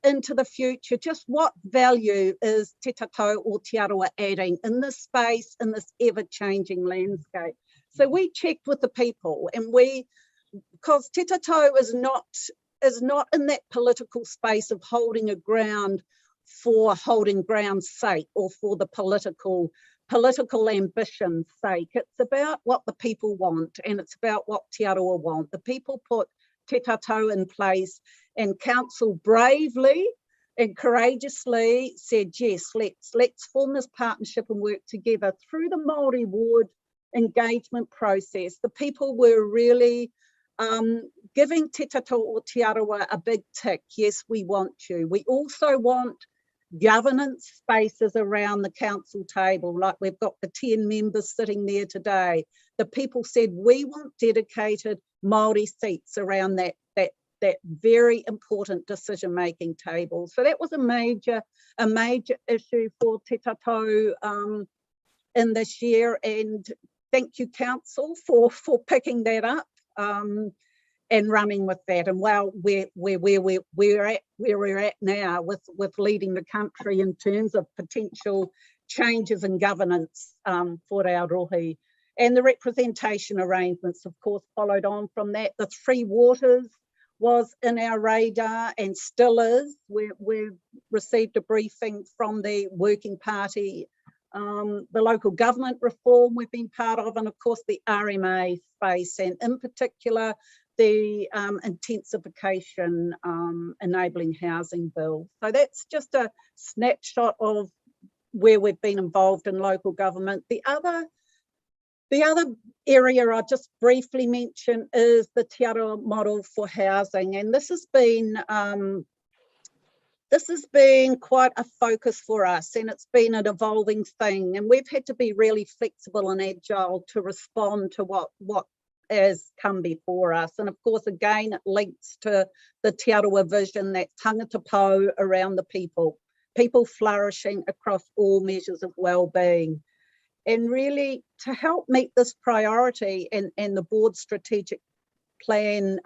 into the future. Just what value is Te Tato o Te Arawa adding in this space, in this ever-changing landscape? So we checked with the people, and because Te Tato is not in that political space of holding a ground for holding ground's sake or for the political ambition's sake. It's about what the people want, and it's about what Te Arawa want. The people put Te Tato in place, and council bravely and courageously said, yes, let's form this partnership and work together. Through the Māori ward engagement process, the people were really giving Te Tato o Te Arawa a big tick. Yes, we want you. We also want governance spaces around the council table, like we've got the 10 members sitting there today. The people said, we want dedicated Māori seats around that very important decision-making table. So that was a major issue for Te Tatou in this year, and thank you, council, for picking that up and running with that. And well, where we're at now with leading the country in terms of potential changes in governance for our rohi. And the representation arrangements, of course, followed on from that. The Three Waters was in our radar and still is. We've received a briefing from the Working Party, the local government reform we've been part of, and of course the RMA space, and in particular the intensification enabling housing bill. So that's just a snapshot of where we've been involved in local government. The other area I'll just briefly mention is the Tiara model for housing, and this has been quite a focus for us, and it's been an evolving thing, and we've had to be really flexible and agile to respond to what has come before us. And of course, again, it links to the Te Arawa vision, that tangata pou around the people flourishing across all measures of well-being. And really, to help meet this priority and the board's strategic plan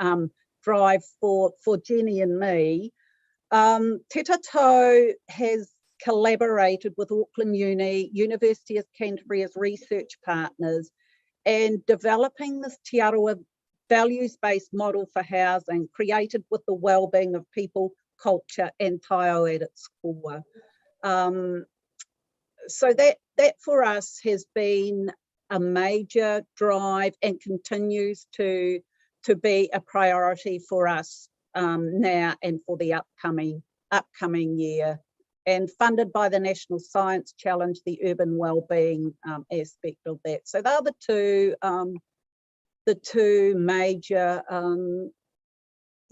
drive for Jenny and me, Te Tatou has collaborated with Auckland University of Canterbury as research partners, and developing this Te Arawa values-based model for housing, created with the well-being of people, culture and taio at its core. So that for us has been a major drive and continues to be a priority for us now and for the upcoming year, and funded by the National Science Challenge, the urban wellbeing aspect of that. So they're the two major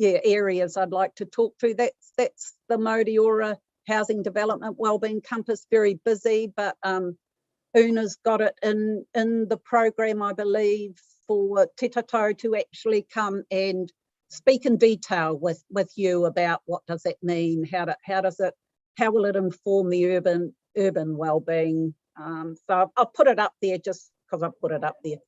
areas I'd like to talk to. That's the Modi Ora Housing Development Wellbeing Compass, very busy, but Una's got it in the program, I believe, for Te Tatou to actually come and speak in detail with you about what does it mean, how will it inform the urban wellbeing. So I'll put it up there just because I've put it up there.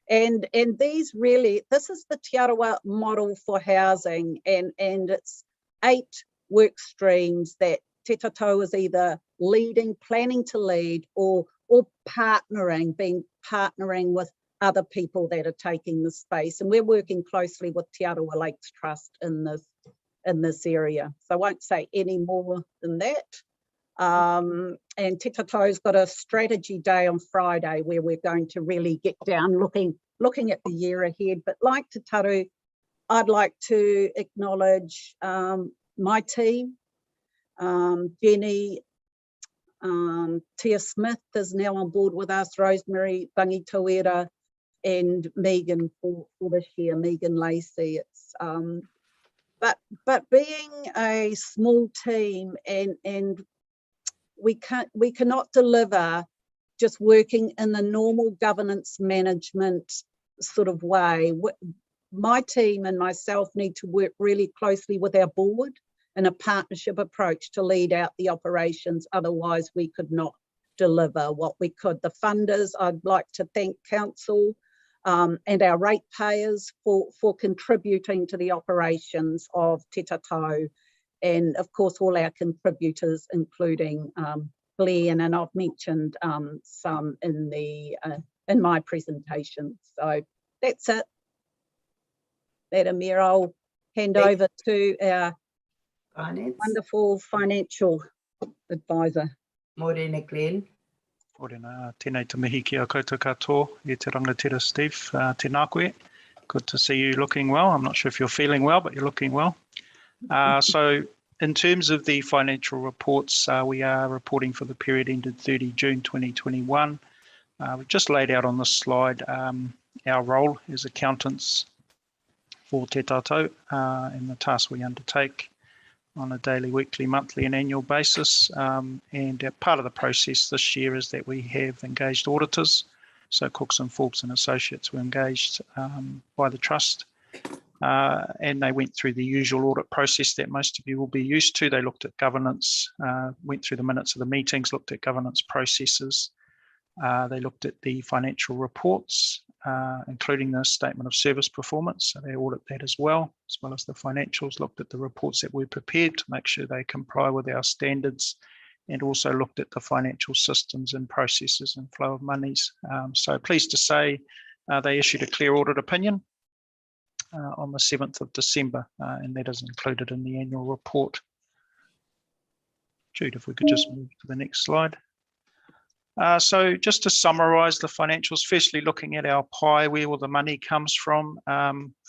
And this is the Te Arawa model for housing, and it's 8 work streams that Te Tatou is either leading, planning to lead, or partnering with other people that are taking the space. And we're working closely with Te Arawa Lakes Trust in this area. So I won't say any more than that. And Te Tatou's got a strategy day on Friday where we're going to really get down looking at the year ahead. But like Te Taru, I'd like to acknowledge my team. Jenny, Tia Smith is now on board with us, Rosemary Bangi Tawera, and Megan for this year, Megan Lacey. It's but being a small team and we cannot deliver just working in the normal governance management sort of way. My team and myself need to work really closely with our board in a partnership approach to lead out the operations. Otherwise, we could not deliver what we could. The funders, I'd like to thank council and our ratepayers for contributing to the operations of Te Tatou, and of course all our contributors, including Glenn, and I've mentioned some in my presentation. So that's it. Amir, I'll hand over to our wonderful financial advisor. Morena Glenn. Morena, tēnei te mihi ki a koutou katoa, e te rangatira Steve, tēnā koe. Good to see you looking well. I'm not sure if you're feeling well, but you're looking well. So in terms of the financial reports, we are reporting for the period ended 30 June 2021. We've just laid out on this slide our role as accountants for Te Tatou and the tasks we undertake. on a daily, weekly, monthly and annual basis. And part of the process this year is that we have engaged auditors. So Cooks and Forbes and Associates were engaged by the Trust. And they went through the usual audit process that most of you will be used to. They looked at governance, went through the minutes of the meetings, looked at governance processes. They looked at the financial reports, including the statement of service performance. So they audit that as well as the financials, looked at the reports that we prepared to make sure they comply with our standards, and also looked at the financial systems and processes and flow of monies. So pleased to say they issued a clear audit opinion on the 7th of December, and that is included in the annual report. Jude, if we could just move to the next slide. So just to summarise the financials, firstly looking at our pie, where all the money comes from,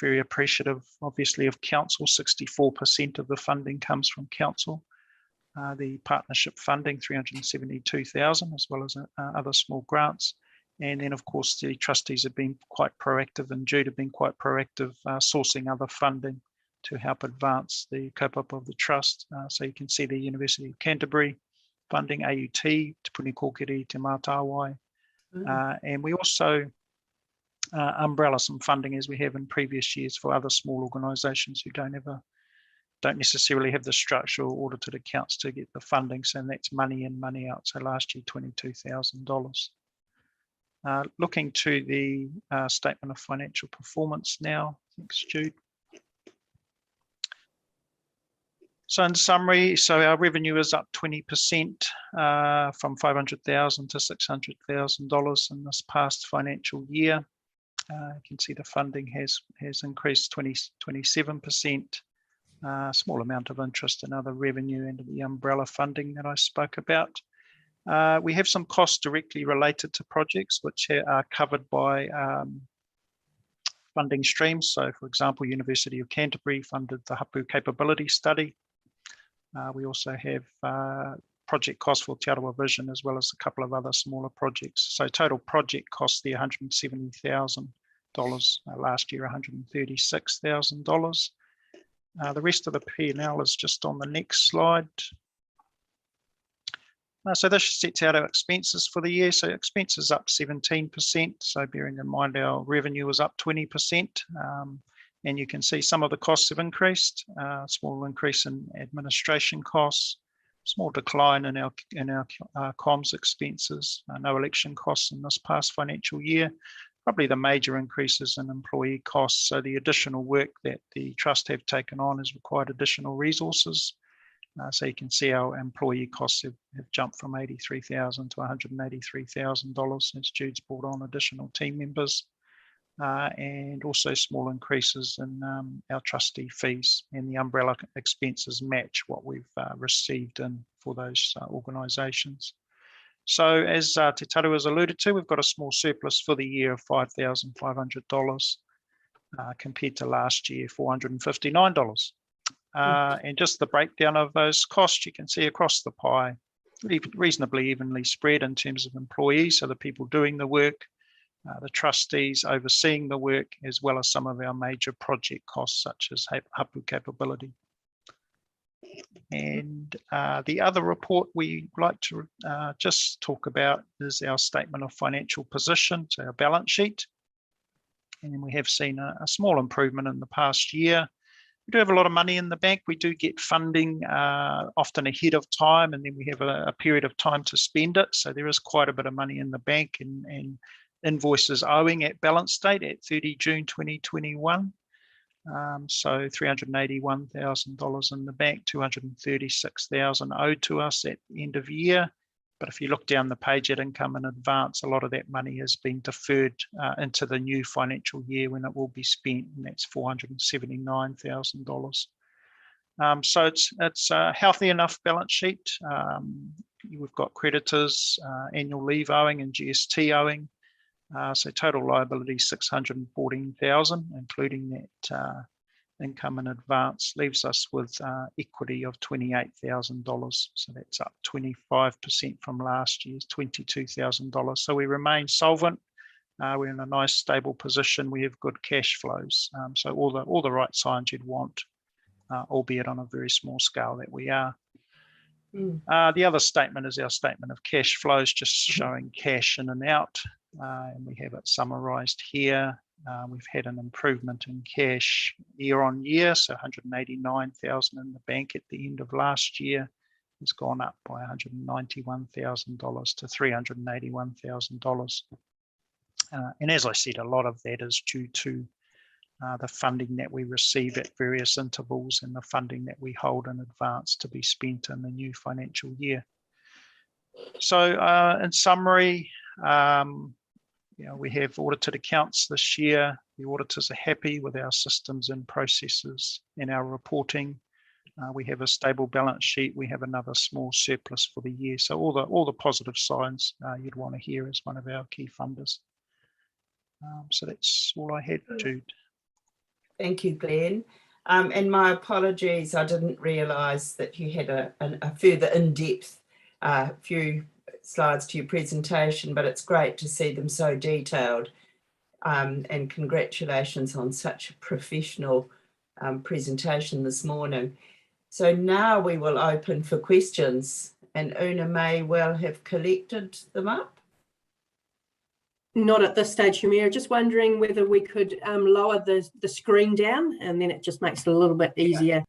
very appreciative obviously of council. 64% of the funding comes from council. The partnership funding, 372,000, as well as other small grants. And then, of course, the trustees have been quite proactive, and Jude have been quite proactive sourcing other funding to help advance the kaupapa of the trust. So you can see the University of Canterbury funding, AUT, Te Puni Kōkiri, Te Mātāwai. And we also umbrella some funding, as we have in previous years, for other small organisations who don't necessarily have the structural audited accounts to get the funding. So that's money in, money out. So last year, $22,000. Looking to the statement of financial performance now. Thanks, Jude. So in summary, so our revenue is up 20% from $500,000 to $600,000 in this past financial year. You can see the funding has increased 27%. Small amount of interest in other revenue and the umbrella funding that I spoke about. We have some costs directly related to projects which are covered by funding streams. So for example, University of Canterbury funded the Hapu capability study. We also have project costs for Tiara Vision, as well as a couple of other smaller projects. So total project costs there $170,000, last year $136,000. The rest of the P&L is just on the next slide. So this sets out our expenses for the year. So expenses up 17%. So bearing in mind our revenue was up 20%. And you can see some of the costs have increased. Small increase in administration costs, small decline in our comms expenses, no election costs in this past financial year. Probably the major increases in employee costs. So the additional work that the trust have taken on has required additional resources. So you can see our employee costs have jumped from $83,000 to $183,000 since Jude's brought on additional team members. And also small increases in our trustee fees, and the umbrella expenses match what we've received for those organisations. So as Te Taru has alluded to, we've got a small surplus for the year of $5,500 compared to last year, $459. And just the breakdown of those costs, you can see across the pie, reasonably evenly spread in terms of employees, so the people doing the work, the trustees overseeing the work, as well as some of our major project costs, such as Hapu capability. And the other report we like to just talk about is our statement of financial position, so our balance sheet. And we have seen a small improvement in the past year. We do have a lot of money in the bank. We do get funding often ahead of time, and then we have a period of time to spend it. So there is quite a bit of money in the bank, and invoices owing at balance date at 30 June 2021. So $381,000 in the bank, $236,000 owed to us at the end of year. But if you look down the page at income in advance, a lot of that money has been deferred into the new financial year when it will be spent, and that's $479,000. So it's a healthy enough balance sheet. We've got creditors, annual leave owing and GST owing. So total liability $614,000, including that income in advance, leaves us with equity of $28,000. So that's up 25% from last year's $22,000. So we remain solvent. We're in a nice stable position. We have good cash flows. So all the right signs you'd want albeit on a very small scale that we are. The other statement is our statement of cash flows, just showing cash in and out, and we have it summarised here. We've had an improvement in cash year on year, so 189,000 in the bank at the end of last year. It's gone up by $191,000 to $381,000. And as I said, a lot of that is due to the funding that we receive at various intervals and the funding that we hold in advance to be spent in the new financial year. So in summary, we have audited accounts this year. The auditors are happy with our systems and processes and our reporting. We have a stable balance sheet. We have another small surplus for the year. So all the positive signs you'd want to hear as one of our key funders. So that's all I had, Jude. Thank you, Glenn. And my apologies, I didn't realise that you had a further in-depth few slides to your presentation, but it's great to see them so detailed. And congratulations on such a professional presentation this morning. So now we will open for questions, and Una may well have collected them up. Not at this stage, Humira. Just wondering whether we could lower the screen down, and then it just makes it a little bit easier.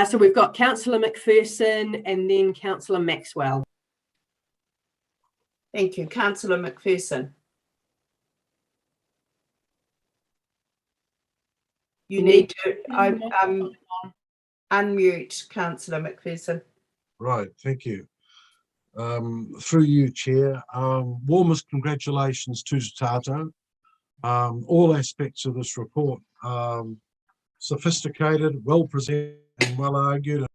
So we've got Councillor McPherson and then Councillor Maxwell. Thank you. Councillor McPherson. You need to unmute Councillor McPherson. Right, thank you. Through you, Chair, warmest congratulations to Chateau. All aspects of this report, sophisticated, well presented and well argued.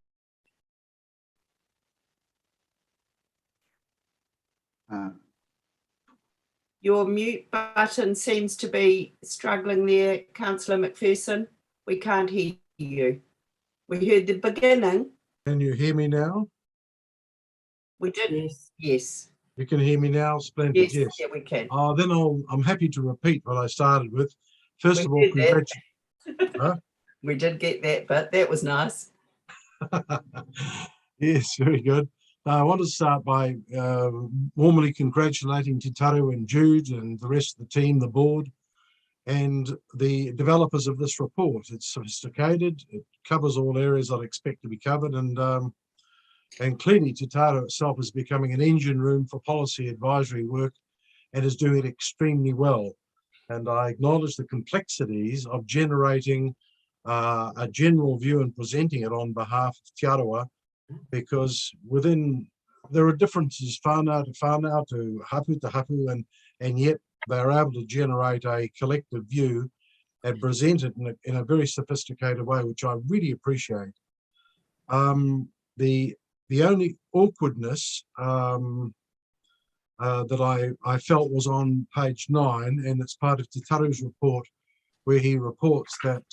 Your mute button seems to be struggling there, Councillor McPherson. We can't hear you. We heard the beginning. Can you hear me now? We did. Yes. You can hear me now? Splendid. Yes, yeah, we can. Then I'm happy to repeat what I started with. First of all, congratulations. Huh? We did get that, but that was nice. Yes, very good. I want to start by warmly congratulating Tiara and Jude and the rest of the team, the board, and the developers of this report. It's sophisticated, it covers all areas I'd expect to be covered, and clearly Tiara itself is becoming an engine room for policy advisory work and is doing it extremely well. And I acknowledge the complexities of generating a general view and presenting it on behalf of Tiara, because there are differences whānau to whānau to hapu to hapu, and yet they're able to generate a collective view and present it in a very sophisticated way, which I really appreciate. The only awkwardness that I felt was on page 9, and it's part of Titaru's report, where he reports that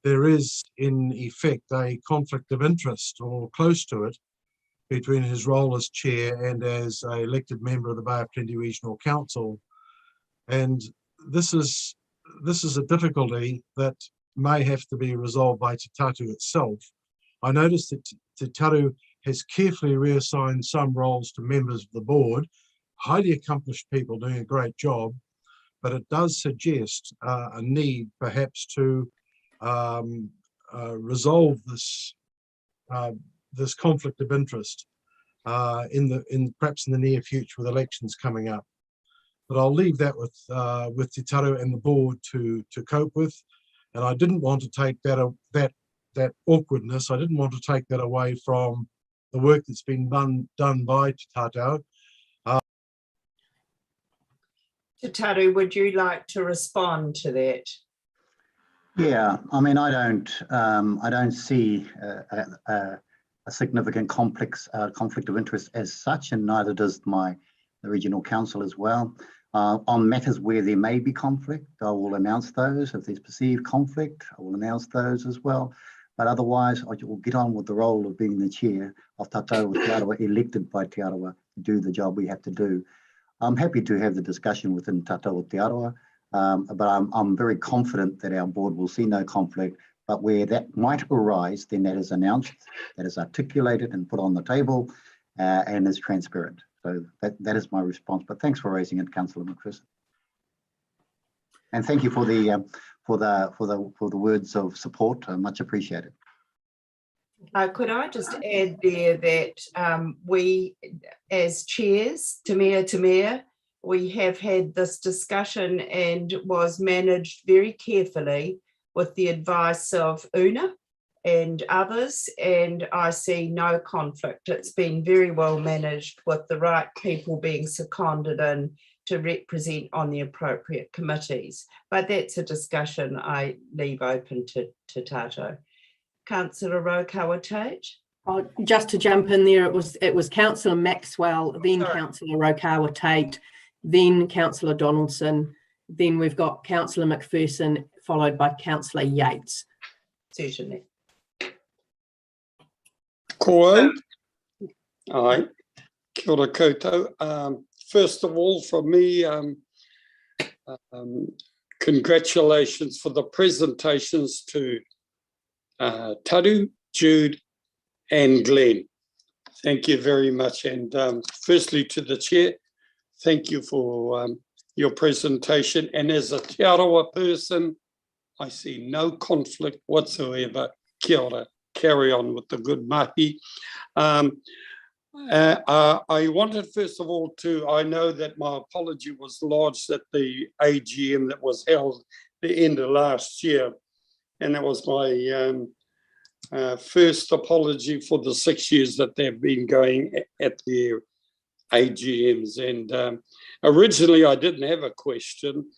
there is in effect a conflict of interest or close to it between his role as chair and as an elected member of the Bay of Plenty Regional Council. And this is a difficulty that may have to be resolved by Te Tatu itself. I noticed that Te Tatu has carefully reassigned some roles to members of the board, highly accomplished people doing a great job, but it does suggest a need perhaps to resolve this conflict of interest perhaps in the near future with elections coming up. But I'll leave that with Te Tatu and the board to cope with. And I didn't want to take that awkwardness. I didn't want to take that away from the work that's been done by Te Tatu. Te Tatu, would you like to respond to that? Yeah, I mean, I don't see a significant conflict of interest as such, and neither does the regional council as well. On matters where there may be conflict, I will announce those. If there's perceived conflict, I will announce those as well. But otherwise, I will get on with the role of being the chair of Chateau with Tiara, elected by Tiara to do the job we have to do. I'm happy to have the discussion within Chateau with Tiara. But I'm very confident that our board will see no conflict, but where that might arise, then that is announced, that is articulated and put on the table and is transparent. So that is my response, but thanks for raising it, Councillor McPherson. And thank you for the words of support, much appreciated. Could I just add there that we, as chairs, Tiara, we have had this discussion and was managed very carefully with the advice of Una and others, and I see no conflict. It's been very well managed with the right people being seconded in to represent on the appropriate committees. But that's a discussion I leave open to Chateau. Councillor Rokawa-Tate. Oh, just to jump in there, it was Councillor Maxwell, then Councillor Rokawa-Tate, then Councillor Donaldson, then we've got Councillor McPherson, followed by Councillor Yates. Certainly. Koe. Aye. Kia ora koutou. First of all, from me, congratulations for the presentations to Taru, Jude and Glenn. Thank you very much. And firstly to the chair, thank you for your presentation. And as a Te Arawa person, I see no conflict whatsoever. Kia ora. Carry on with the good mahi. I wanted first of all I know that my apology was lodged at the AGM that was held the end of last year. And that was my first apology for the 6 years that they've been going at their AGMs. And originally I didn't have a question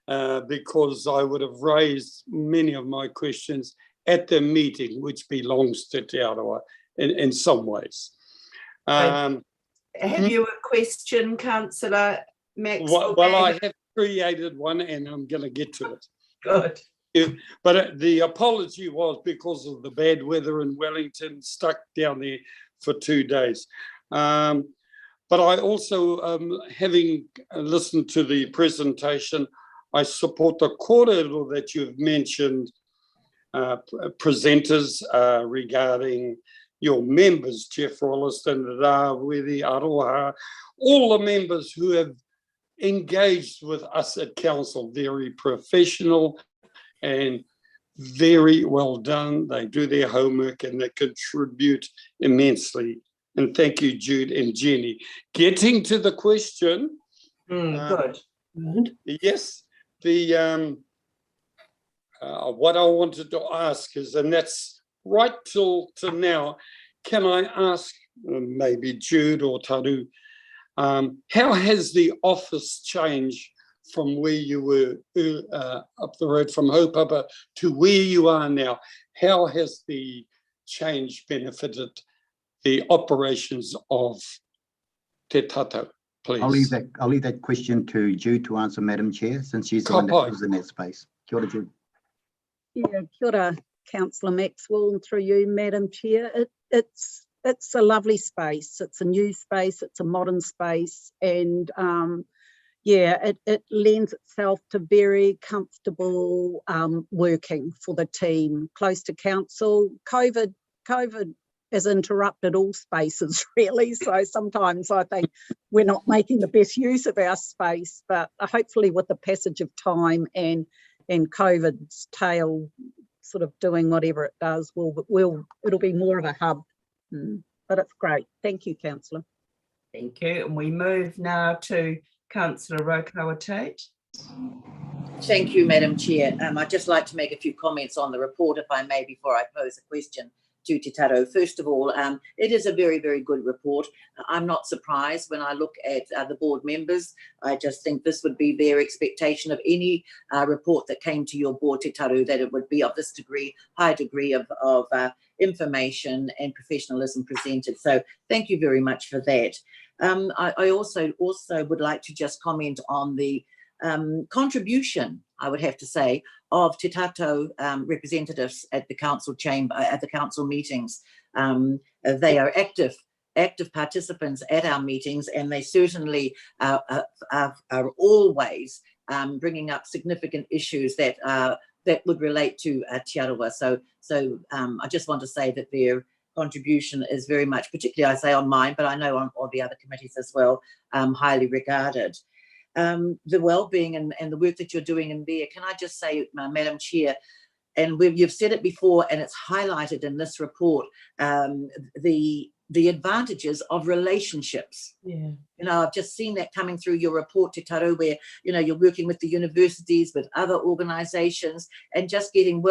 because I would have raised many of my questions at the meeting, which belongs to Te Arawa in some ways. Have you a question, Councillor Maxwell? Well, I have created one and I'm going to get to it. Good. But the apology was because of the bad weather in Wellington, stuck down there for 2 days. But I also, having listened to the presentation, I support the kōrero that you've mentioned, presenters regarding your members, Jeff Rolliston, Rawiri, Aroha, all the members who have engaged with us at council, very professional and very well done. They do their homework and they contribute immensely. And thank you, Jude and Jenny. Getting to the question. Good. Yes, the what I wanted to ask is, and that's right till now, can I ask maybe Jude or Taru, how has the office changed from where you were up the road from Haupapa to where you are now? How has the change benefited the operations of Te Tatou, please? I'll leave that question to Jude to answer, Madam Chair, since she's the one that lives in that space. Kia ora, Jude. Yeah, kia ora, Councillor Maxwell, and through you, Madam Chair. It's a lovely space. It's a new space. It's a modern space, and yeah, it lends itself to very comfortable working for the team close to council. COVID has interrupted all spaces really, so sometimes I think we're not making the best use of our space, but hopefully with the passage of time and COVID's tail sort of doing whatever it does, it'll be more of a hub. But it's great. Thank you, Councillor. Thank you. And we move now to Councillor Rokawa-Tate. Thank you, Madam Chair. I'd just like to make a few comments on the report, if I may, before I pose a question to Te Taro. First of all, it is a very, very good report. I'm not surprised when I look at the board members. I just think this would be their expectation of any report that came to your board, Te Taro, that it would be of this high degree of information and professionalism presented. So thank you very much for that. I also would like to just comment on the contribution, I would have to say, of Te Tatou representatives at the council chamber, at the council meetings. They are active participants at our meetings, and they certainly are always bringing up significant issues that would relate to Tiara. So I just want to say that their contribution is very much, particularly I say on mine, but I know on all the other committees as well, highly regarded. The well-being and the work that you're doing in there, can I just say, Madam Chair, and you've said it before, and it's highlighted in this report, the advantages of relationships. Yeah. You know, I've just seen that coming through your report, Chateau, where, you know, you're working with the universities, with other organisations, and just getting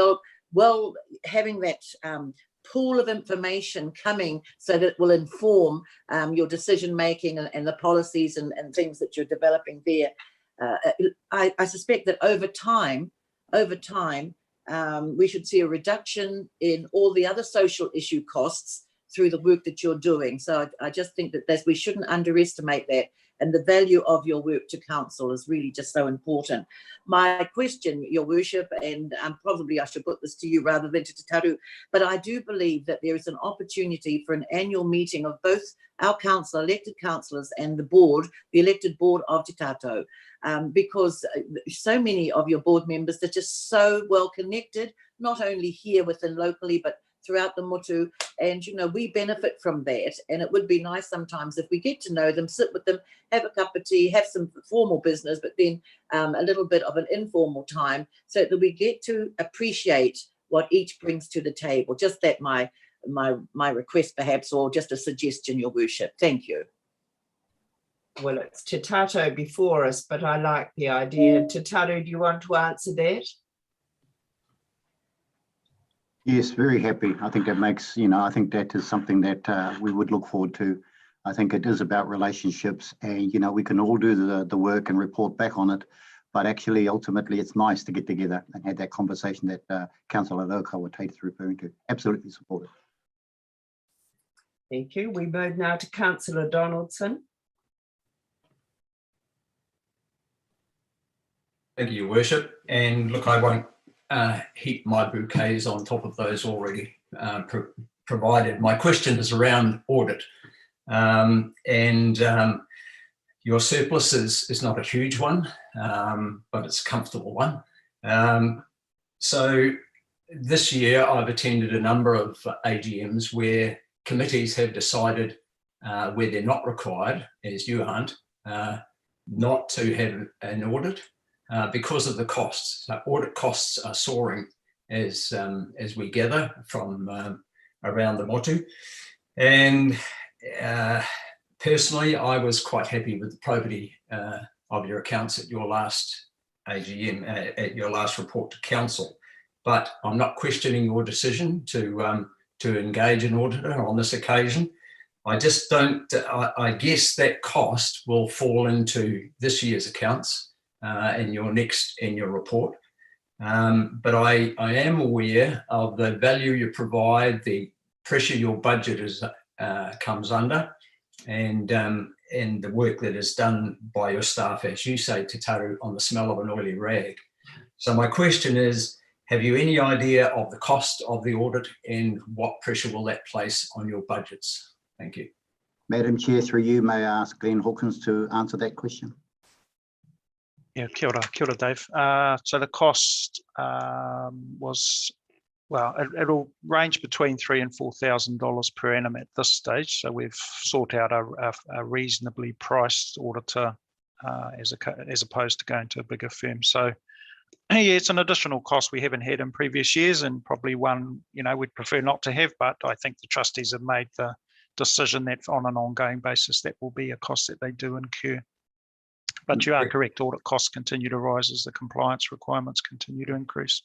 having that pool of information coming so that it will inform your decision making and the policies and things that you're developing there. I suspect that over time, we should see a reduction in all the other social issue costs through the work that you're doing. So I just think that we shouldn't underestimate that, and the value of your work to council is really just so important. My question, Your Worship, and probably I should put this to you rather than to Taru, but I do believe that there is an opportunity for an annual meeting of both our council, elected councillors, and the board, the elected board of Te Tatou, because so many of your board members are just so well connected, not only here within locally, but throughout the motu, and you know, we benefit from that, and it would be nice sometimes if we get to know them, sit with them, have a cup of tea, have some formal business, but then a little bit of an informal time, so that we get to appreciate what each brings to the table. Just that my request perhaps, or just a suggestion, Your Worship. Thank you. Well, it's Te Tatou before us, but I like the idea. Te Tatou, do you want to answer that? Yes, very happy. I think that makes, you know, I think that is something that we would look forward to. I think it is about relationships, and, you know, we can all do the work and report back on it, but actually, ultimately, it's nice to get together and have that conversation that Councillor Donaldson is referring to. Absolutely supported. Thank you. We move now to Councillor Donaldson. Thank you, Your Worship. And look, I won't heap my bouquets on top of those already provided. My question is around audit. Your surplus is not a huge one, but it's a comfortable one. So this year I've attended a number of AGMs where committees have decided, where they're not required, as you aren't, not to have an audit because of the costs. So audit costs are soaring as we gather from around the motu. And personally, I was quite happy with the probity of your accounts at your last AGM, at your last report to council. But I'm not questioning your decision to engage an auditor on this occasion. I just don't, I guess that cost will fall into this year's accounts in your next annual report. But I am aware of the value you provide, the pressure your budget comes under, and the work that is done by your staff, as you say, Te Taru, on the smell of an oily rag. So my question is, have you any idea of the cost of the audit and what pressure will that place on your budgets? Thank you. Madam Chair, through you, may I ask Glenn Hawkins to answer that question? Yeah, kia ora, Dave. So the cost was, well, it'll range between $3,000 and $4,000 per annum at this stage. So we've sought out a reasonably priced auditor as opposed to going to a bigger firm. So yeah, it's an additional cost we haven't had in previous years, and probably one, you know, we'd prefer not to have, but I think the trustees have made the decision that on an ongoing basis that will be a cost that they do incur. But you are correct, audit costs continue to rise as the compliance requirements continue to increase.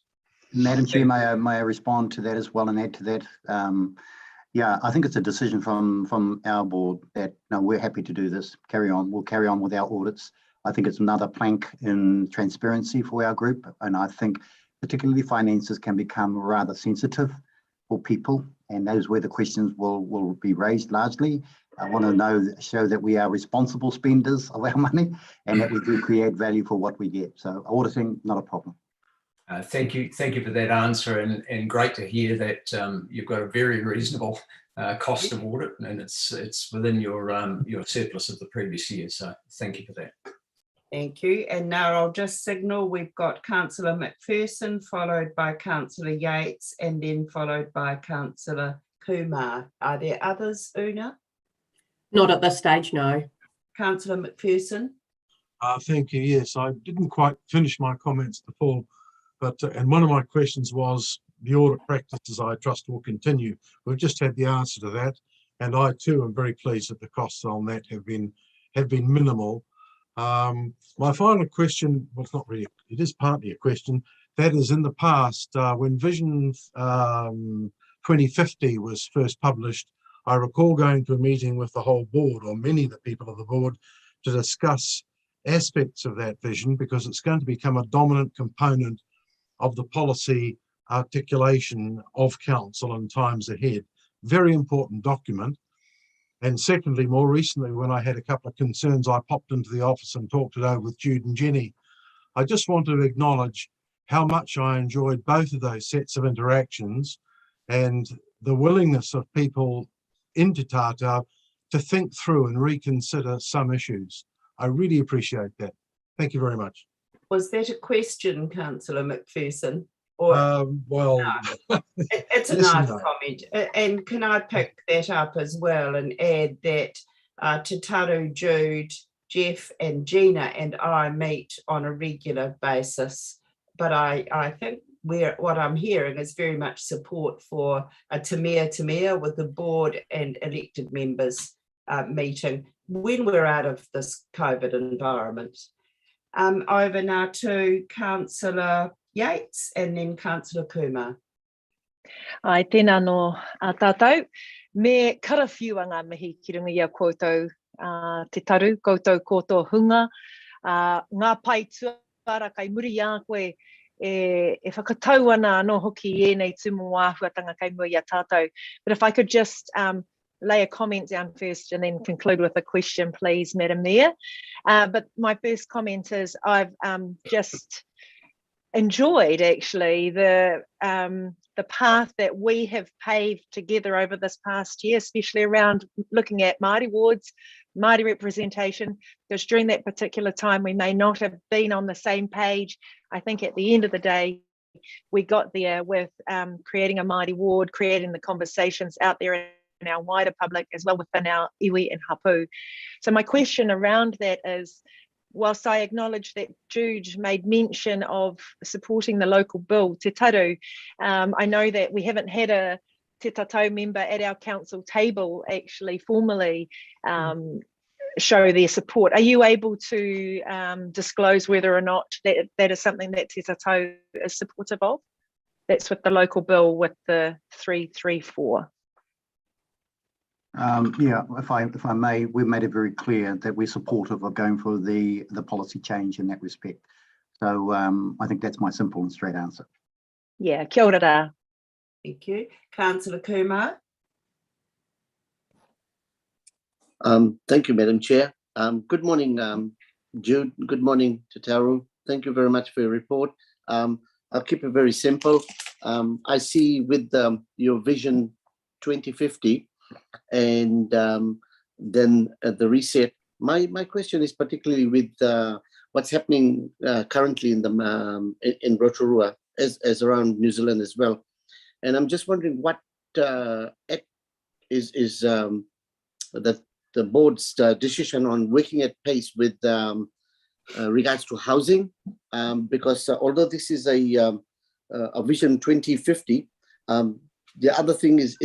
Madam Chair, may I respond to that as well and add to that? Yeah, I think it's a decision from our board that, no, we're happy to do this, carry on. We'll carry on with our audits. I think it's another plank in transparency for our group. And I think particularly finances can become rather sensitive for people. And that is where the questions will be raised largely. I want to show that we are responsible spenders of our money and that we do create value for what we get. So auditing, not a problem. Thank you for that answer, and great to hear that you've got a very reasonable cost of audit, and it's within your surplus of the previous year. So thank you for that. Thank you. And now I'll just signal we've got Councillor McPherson, followed by Councillor Yates, and then followed by Councillor Kumar. Are there others, Una? Not at this stage, no. Councillor McPherson. Thank you. Yes, I didn't quite finish my comments before, but and one of my questions was the audit practices I trust will continue. We've just had the answer to that, and I too am very pleased that the costs on that have been minimal. My final question, well, it's not really, it is partly a question. That is, in the past, when Vision 2050 was first published, I recall going to a meeting with the whole board, or many of the people of the board, to discuss aspects of that vision, because it's going to become a dominant component of the policy articulation of council in times ahead. Very important document. And secondly, more recently, when I had a couple of concerns, I popped into the office and talked it over with Jude and Jenny. I just want to acknowledge how much I enjoyed both of those sets of interactions and the willingness of people in Te Tātou to think through and reconsider some issues. I really appreciate that. Thank you very much. Was that a question, Councillor McPherson? Or well, no. It's a yes nice and no. comment. And can I pick that up as well and add that Te Taru, Jude, Jeff and Gina and I meet on a regular basis. But I think what I'm hearing is very much support for a te mea with the board and elected members meeting when we're out of this COVID environment. Over now to Councillor Yates and then Councillor Kumar. Ai, tēnā no tātou. Me karawhiuanga mihi ki runga i a koutou te taru, koutou koto hunga. Ngā pai tuara kai muri a koe e whakatau ana anō hoki e nei tumu āhuatanga kai mua i a tātou. But if I could just lay a comment down first and then conclude with a question, please, Madam Mayor. But my first comment is I've just enjoyed actually the path that we have paved together over this past year, especially around looking at Māori wards, Māori representation, because during that particular time we may not have been on the same page. I think at the end of the day, we got there with creating a Māori ward, creating the conversations out there in our wider public as well within our iwi and hapu. So my question around that is, whilst I acknowledge that Jude made mention of supporting the local bill, Te Taru, I know that we haven't had a Te Tātou member at our council table actually formally show their support. Are you able to disclose whether or not that is something that Te Tātou is supportive of? That's with the local bill with the 334. Yeah, if I may, we've made it very clear that we're supportive of going for the policy change in that respect. So I think that's my simple and straight answer. Yeah, kia ora rā. Thank you. Councillor Kumar. Thank you, Madam Chair. Good morning, Jude. Good morning, Te Taru. Thank you very much for your report. I'll keep it very simple. I see with your Vision 2050 and then the reset. My question is particularly with what's happening currently in the in Rotorua as around New Zealand as well. And I'm just wondering what is the board's decision on working at pace with regards to housing, because although this is a Vision 2050, the other thing is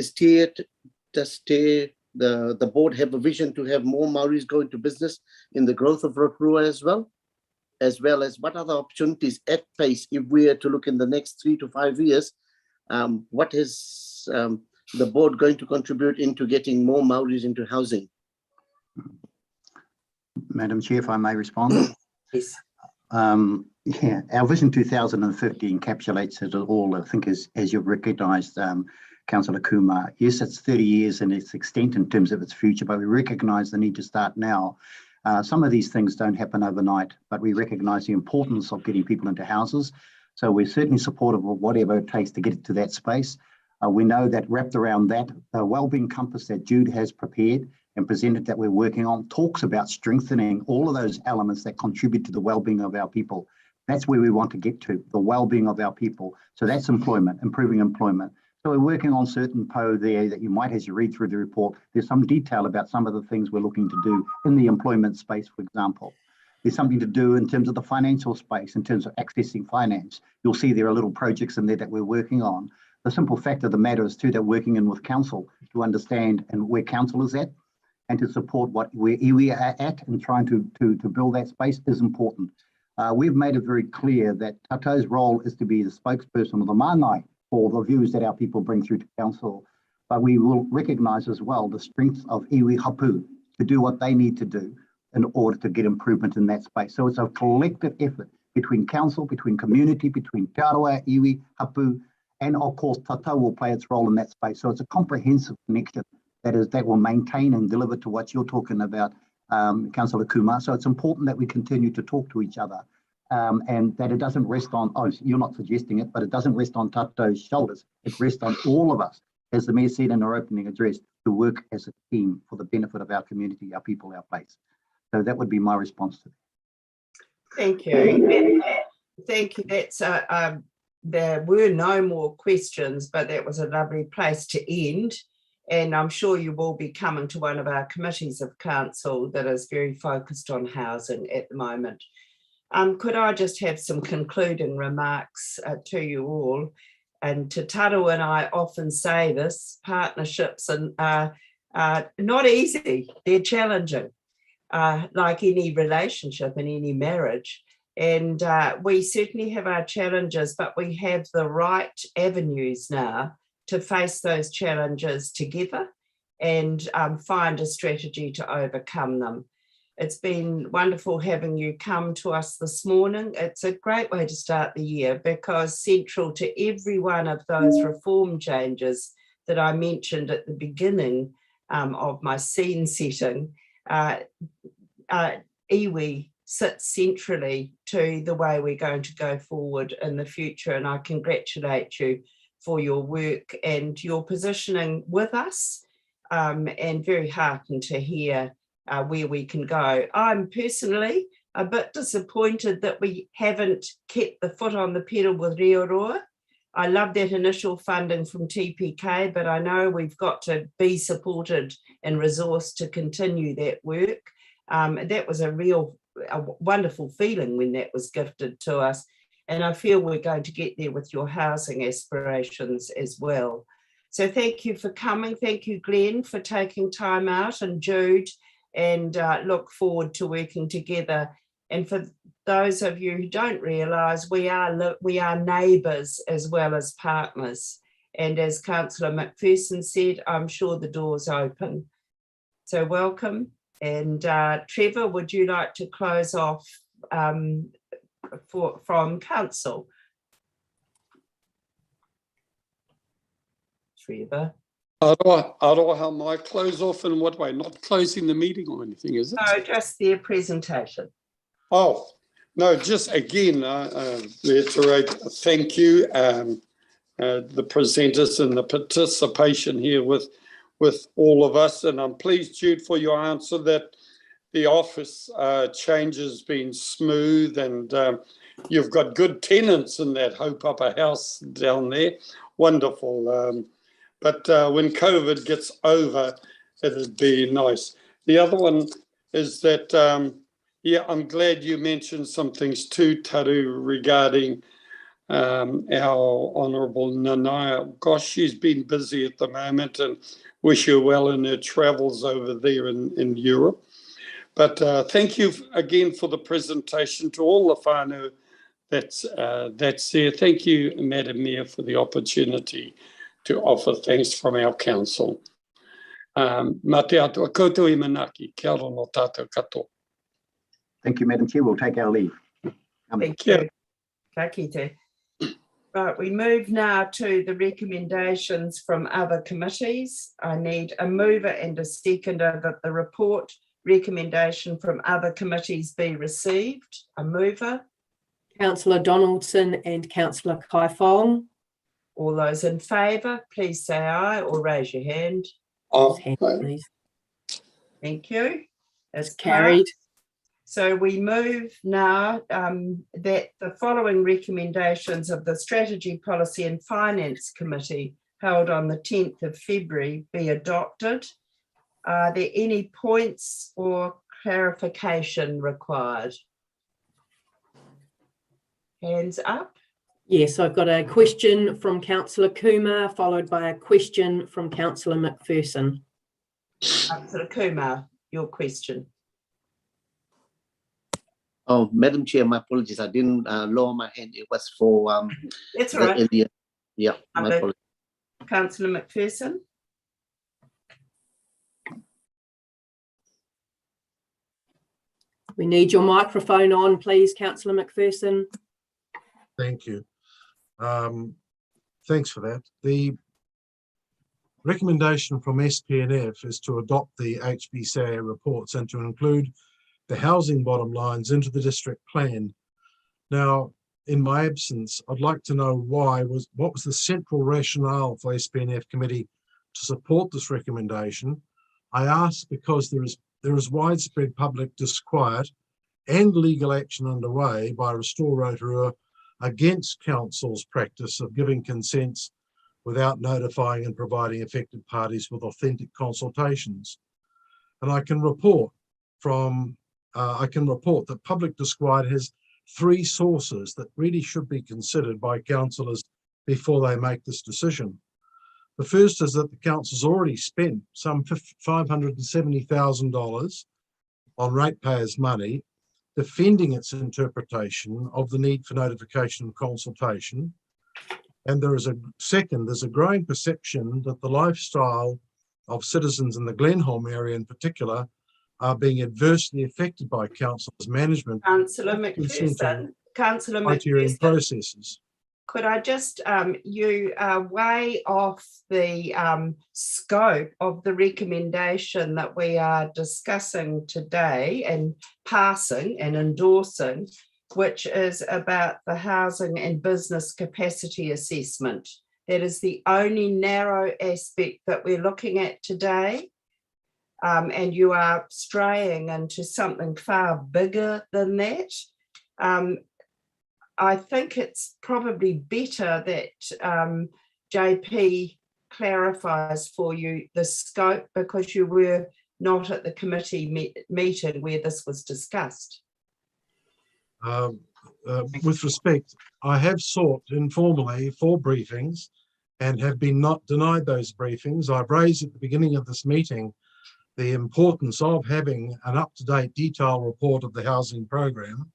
does the board have a vision to have more Maoris go into business in the growth of Rotorua as well as what other opportunities at pace if we are to look in the next 3 to 5 years? What is the board going to contribute into getting more Maoris into housing? Madam Chair, if I may respond. Yes. Yeah, our Vision 2050 encapsulates it all, I think, as you've recognised, Councillor Kumar. Yes, it's 30 years in its extent in terms of its future, but we recognise the need to start now. Some of these things don't happen overnight, but we recognise the importance of getting people into houses. So we're certainly supportive of whatever it takes to get it to that space. We know that wrapped around that, the wellbeing compass that Jude has prepared and presented that we're working on talks about strengthening all of those elements that contribute to the well-being of our people. That's where we want to get to, the well-being of our people. So that's employment, improving employment. So we're working on certain PO there that you might, as you read through the report, there's some detail about some of the things we're looking to do in the employment space, for example. There's something to do in terms of the financial space, in terms of accessing finance. You'll see there are little projects in there that we're working on. The simple fact of the matter is too that working in with council to understand and where council is at and to support where iwi are at and trying to build that space is important. We've made it very clear that Chateau's role is to be the spokesperson of the māngai for the views that our people bring through to council. But we will recognise as well the strengths of iwi hapu to do what they need to do in order to get improvement in that space. So it's a collective effort between council, between community, between Tiara, iwi, hapu, and of course Chateau will play its role in that space. So it's a comprehensive connection that will maintain and deliver to what you're talking about, Councillor Kumar. So it's important that we continue to talk to each other and that it doesn't rest on, you're not suggesting it, but it doesn't rest on Chateau's shoulders. It rests on all of us, as the Mayor said in her opening address, to work as a team for the benefit of our community, our people, our place. So that would be my response to that. Thank you. Thank you. That's there were no more questions, but that was a lovely place to end. And I'm sure you will be coming to one of our committees of council that is very focused on housing at the moment. Could I just have some concluding remarks to you all? And to Taru and I often say this, partnerships are not easy, they're challenging, like any relationship and any marriage. And we certainly have our challenges, but we have the right avenues now to face those challenges together and find a strategy to overcome them. It's been wonderful having you come to us this morning. It's a great way to start the year because central to every one of those reform changes that I mentioned at the beginning of my scene setting, iwi sits centrally to the way we're going to go forward in the future. And I congratulate you for your work and your positioning with us, and very heartened to hear where we can go. I'm personally a bit disappointed that we haven't kept the foot on the pedal with Rotorua. I love that initial funding from TPK, but I know we've got to be supported and resourced to continue that work. That was a wonderful feeling when that was gifted to us. And I feel we're going to get there with your housing aspirations as well. So thank you for coming. Thank you, Glenn, for taking time out, and Jude, and look forward to working together. And for those of you who don't realise, we are neighbours as well as partners. And as Councillor McPherson said, I'm sure the door's open. So welcome. And Trevor, would you like to close off from Council? Trevor. Aroha, might close off in what way? Not closing the meeting or anything, is it? No, just their presentation. Oh, no, just again, reiterate, thank you, the presenters and the participation here with all of us. And I'm pleased, Jude, for your answer that the office change has been smooth and you've got good tenants in that Hope Upper house down there. Wonderful. But when COVID gets over, it'd be nice. The other one is that, yeah, I'm glad you mentioned some things too, Taru, regarding our Honourable Nanaya. Gosh, she's been busy at the moment, and wish her well in her travels over there in Europe. But thank you again for the presentation to all the whānau that's there. Thank you, Madam Mayor, for the opportunity to offer thanks from our council. Mā te atua koutou I manaki, kia ora no tātou katoa. Thank you, Madam Chair. We'll take our leave. Thank you. Ka kite. Right, we move now to the recommendations from other committees. I need a mover and a seconder that the report recommendation from other committees be received. A mover. Councillor Donaldson and Councillor Kai-Fong. All those in favour, please say aye or raise your hand. Oh, Hand, please. Thank you. It's carried. So we move now that the following recommendations of the Strategy, Policy and Finance Committee held on the 10th of February be adopted. Are there any points or clarification required? Hands up. Yes, I've got a question from Councillor Kumar, followed by a question from Councillor McPherson. Councillor Kumar, your question. Oh, Madam Chair, my apologies. I didn't lower my hand. It was for That's all right. earlier. Yeah, my apologies. Councillor McPherson. We need your microphone on, please, Councillor McPherson. Thank you. Thanks for that. The recommendation from SPNF is to adopt the HBCA reports and to include the housing bottom lines into the district plan. Now, in my absence, I'd like to know what was the central rationale for SPNF committee to support this recommendation. I ask because there is widespread public disquiet and legal action underway by Restore Rotorua against council's practice of giving consents without notifying and providing affected parties with authentic consultations. And I can report that public disquiet has 3 sources that really should be considered by councillors before they make this decision. The first is that the council's already spent some $570,000 on ratepayers' money defending its interpretation of the need for notification and consultation. And there's a growing perception that the lifestyle of citizens in the Glenholm area in particular are being adversely affected by council's management. Councillor McPherson, processes. Could I just, you are way off the scope of the recommendation that we are discussing today and passing and endorsing, which is about the housing and business capacity assessment. That is the only narrow aspect that we're looking at today. And you are straying into something far bigger than that. I think it's probably better that JP clarifies for you the scope, because you were not at the committee meeting where this was discussed. With respect, I have sought informally for briefings and have been not denied those briefings. I've raised at the beginning of this meeting the importance of having an up-to-date detailed report of the housing program,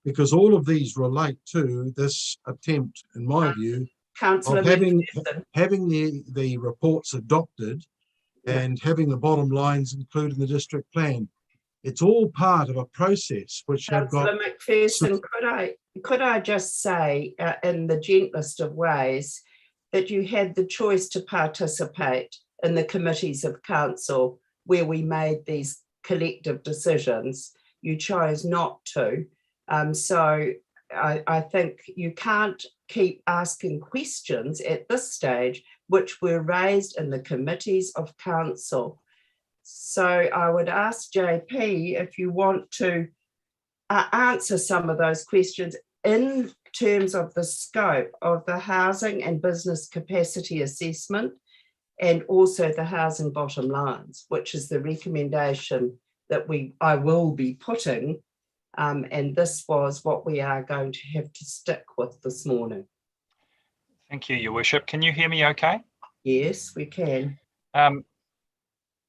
because all of these relate to this attempt, in my view, of having the reports adopted and having the bottom lines included in the district plan. It's all part of a process which have got... Councillor McPherson, could I just say in the gentlest of ways that you had the choice to participate in the committees of council where we made these collective decisions. You chose not to. So I think you can't keep asking questions at this stage, which were raised in the committees of council. So I would ask JP if you want to answer some of those questions in terms of the scope of the housing and business capacity assessment, and also the housing bottom lines, which is the recommendation that I will be putting. And this was what we are going to have to stick with this morning. Thank you, Your Worship. Can you hear me okay? Yes, we can.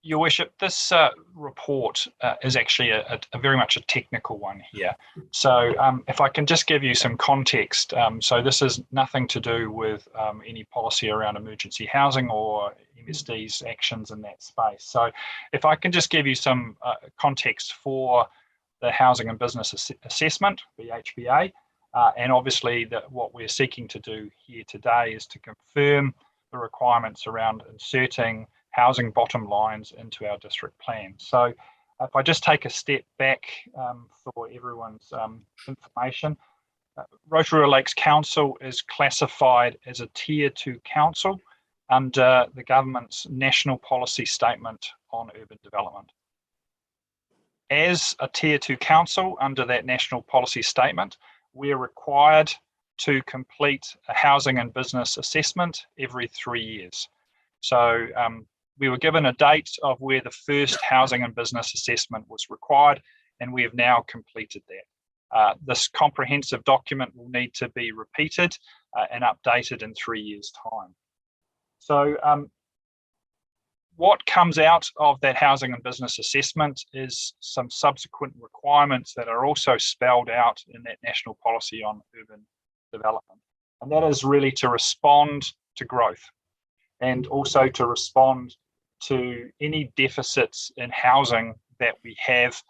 Your Worship, this report is actually a very much a technical one here. So if I can just give you some context. So this is nothing to do with any policy around emergency housing or MSD's actions in that space. So if I can just give you some context for the Housing and Business Assessment, the HBA, and obviously what we're seeking to do here today is to confirm the requirements around inserting housing bottom lines into our district plan. So if I just take a step back for everyone's information, Rotorua Lakes Council is classified as a Tier 2 council under the government's National Policy Statement on Urban Development. as a Tier 2 council under that national policy statement, we are required to complete a housing and business assessment every 3 years. So we were given a date of where the first housing and business assessment was required, and we have now completed that. This comprehensive document will need to be repeated and updated in 3 years' time. So what comes out of that housing and business assessment is some subsequent requirements that are also spelled out in that national policy on urban development. And that is really to respond to growth and also to respond to any deficits in housing that we have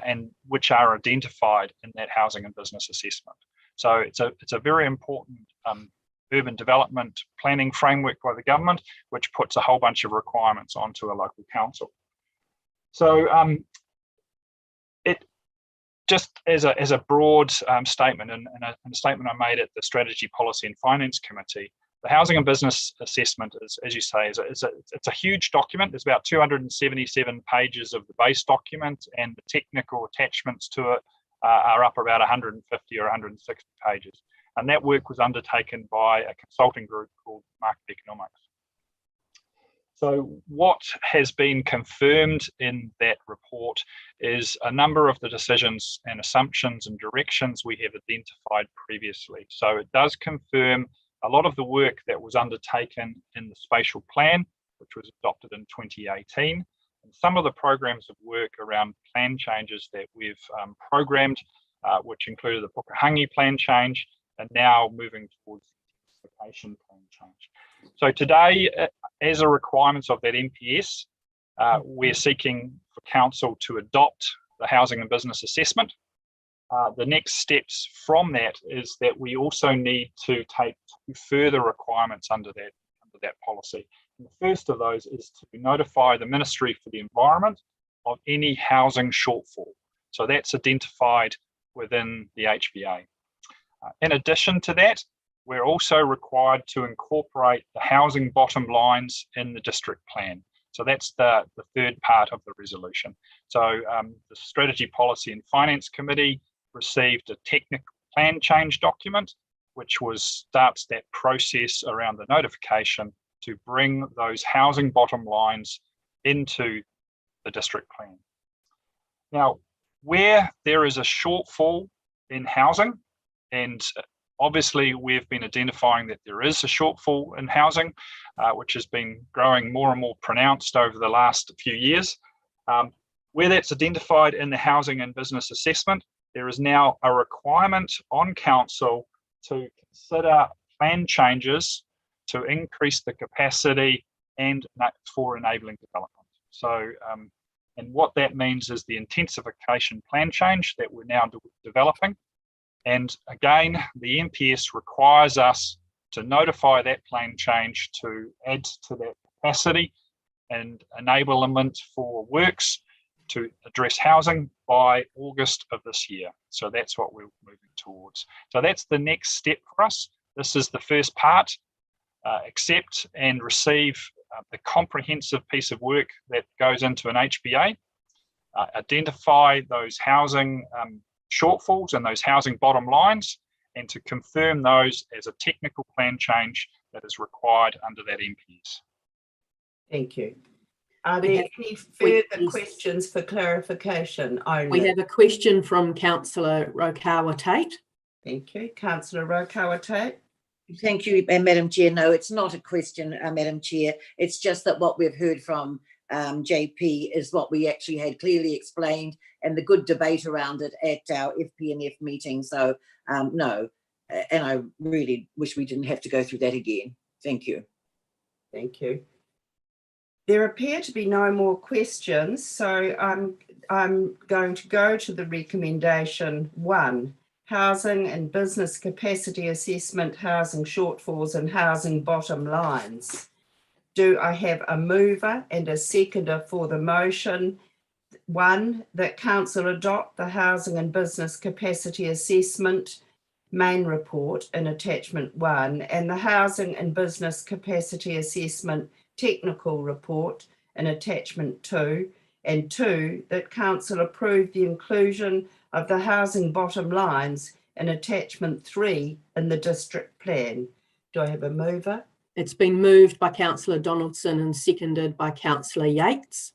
and which are identified in that housing and business assessment. So it's a very important urban development planning framework by the government, which puts a whole bunch of requirements onto a local council. So it just as a broad statement, and a statement I made at the Strategy, Policy and Finance Committee, the housing and business assessment is, as you say, it's a huge document. There's about 277 pages of the base document, and the technical attachments to it are up about 150 or 160 pages. And that work was undertaken by a consulting group called Market Economics. So what has been confirmed in that report is a number of the decisions and assumptions and directions we have identified previously. So it does confirm a lot of the work that was undertaken in the spatial plan, which was adopted in 2018, and some of the programs of work around plan changes that we've programmed, which included the Pukehangi plan change, and now moving towards the intensification plan change. So today, as a requirement of that NPS, we're seeking for council to adopt the housing and business assessment. The next steps from that is that we also need to take further requirements under that policy. And the first of those is to notify the Ministry for the Environment of any housing shortfall. So that's identified within the HBA. In addition to that, we're also required to incorporate the housing bottom lines in the district plan. So that's the third part of the resolution. So the Strategy, Policy and Finance Committee received a technical plan change document, which starts that process around the notification to bring those housing bottom lines into the district plan. Now, where there is a shortfall in housing, and obviously we've been identifying that there is a shortfall in housing, which has been growing more and more pronounced over the last few years. Where that's identified in the housing and business assessment, there is now a requirement on council to consider plan changes to increase the capacity and for enabling development. So, and what that means is the intensification plan change that we're now developing. And again, the NPS requires us to notify that plan change to add to that capacity and enablement for works to address housing by August of this year. So that's what we're moving towards. So that's the next step for us. This is the first part, accept and receive the comprehensive piece of work that goes into an HBA, identify those housing shortfalls and those housing bottom lines, and to confirm those as a technical plan change that is required under that NPS. Thank you. Are there any further questions for clarification only? We have a question from Councillor Rotorua Tate. Thank you. Councillor Rotorua Tate. Thank you, Madam Chair. No, it's not a question, Madam Chair. It's just that what we've heard from JP is what we actually had clearly explained, and the good debate around it at our FPNF meeting. So no, and I really wish we didn't have to go through that again. Thank you. Thank you. There appear to be no more questions, so I'm going to go to the recommendation 1, housing and business capacity assessment, housing shortfalls and housing bottom lines. Do I have a mover and a seconder for the motion? 1, that council adopt the housing and business capacity assessment main report in attachment 1 and the housing and business capacity assessment technical report in attachment 2, And 2, that council approve the inclusion of the housing bottom lines in attachment 3 in the district plan. Do I have a mover? It's been moved by Councillor Donaldson and seconded by Councillor Yates.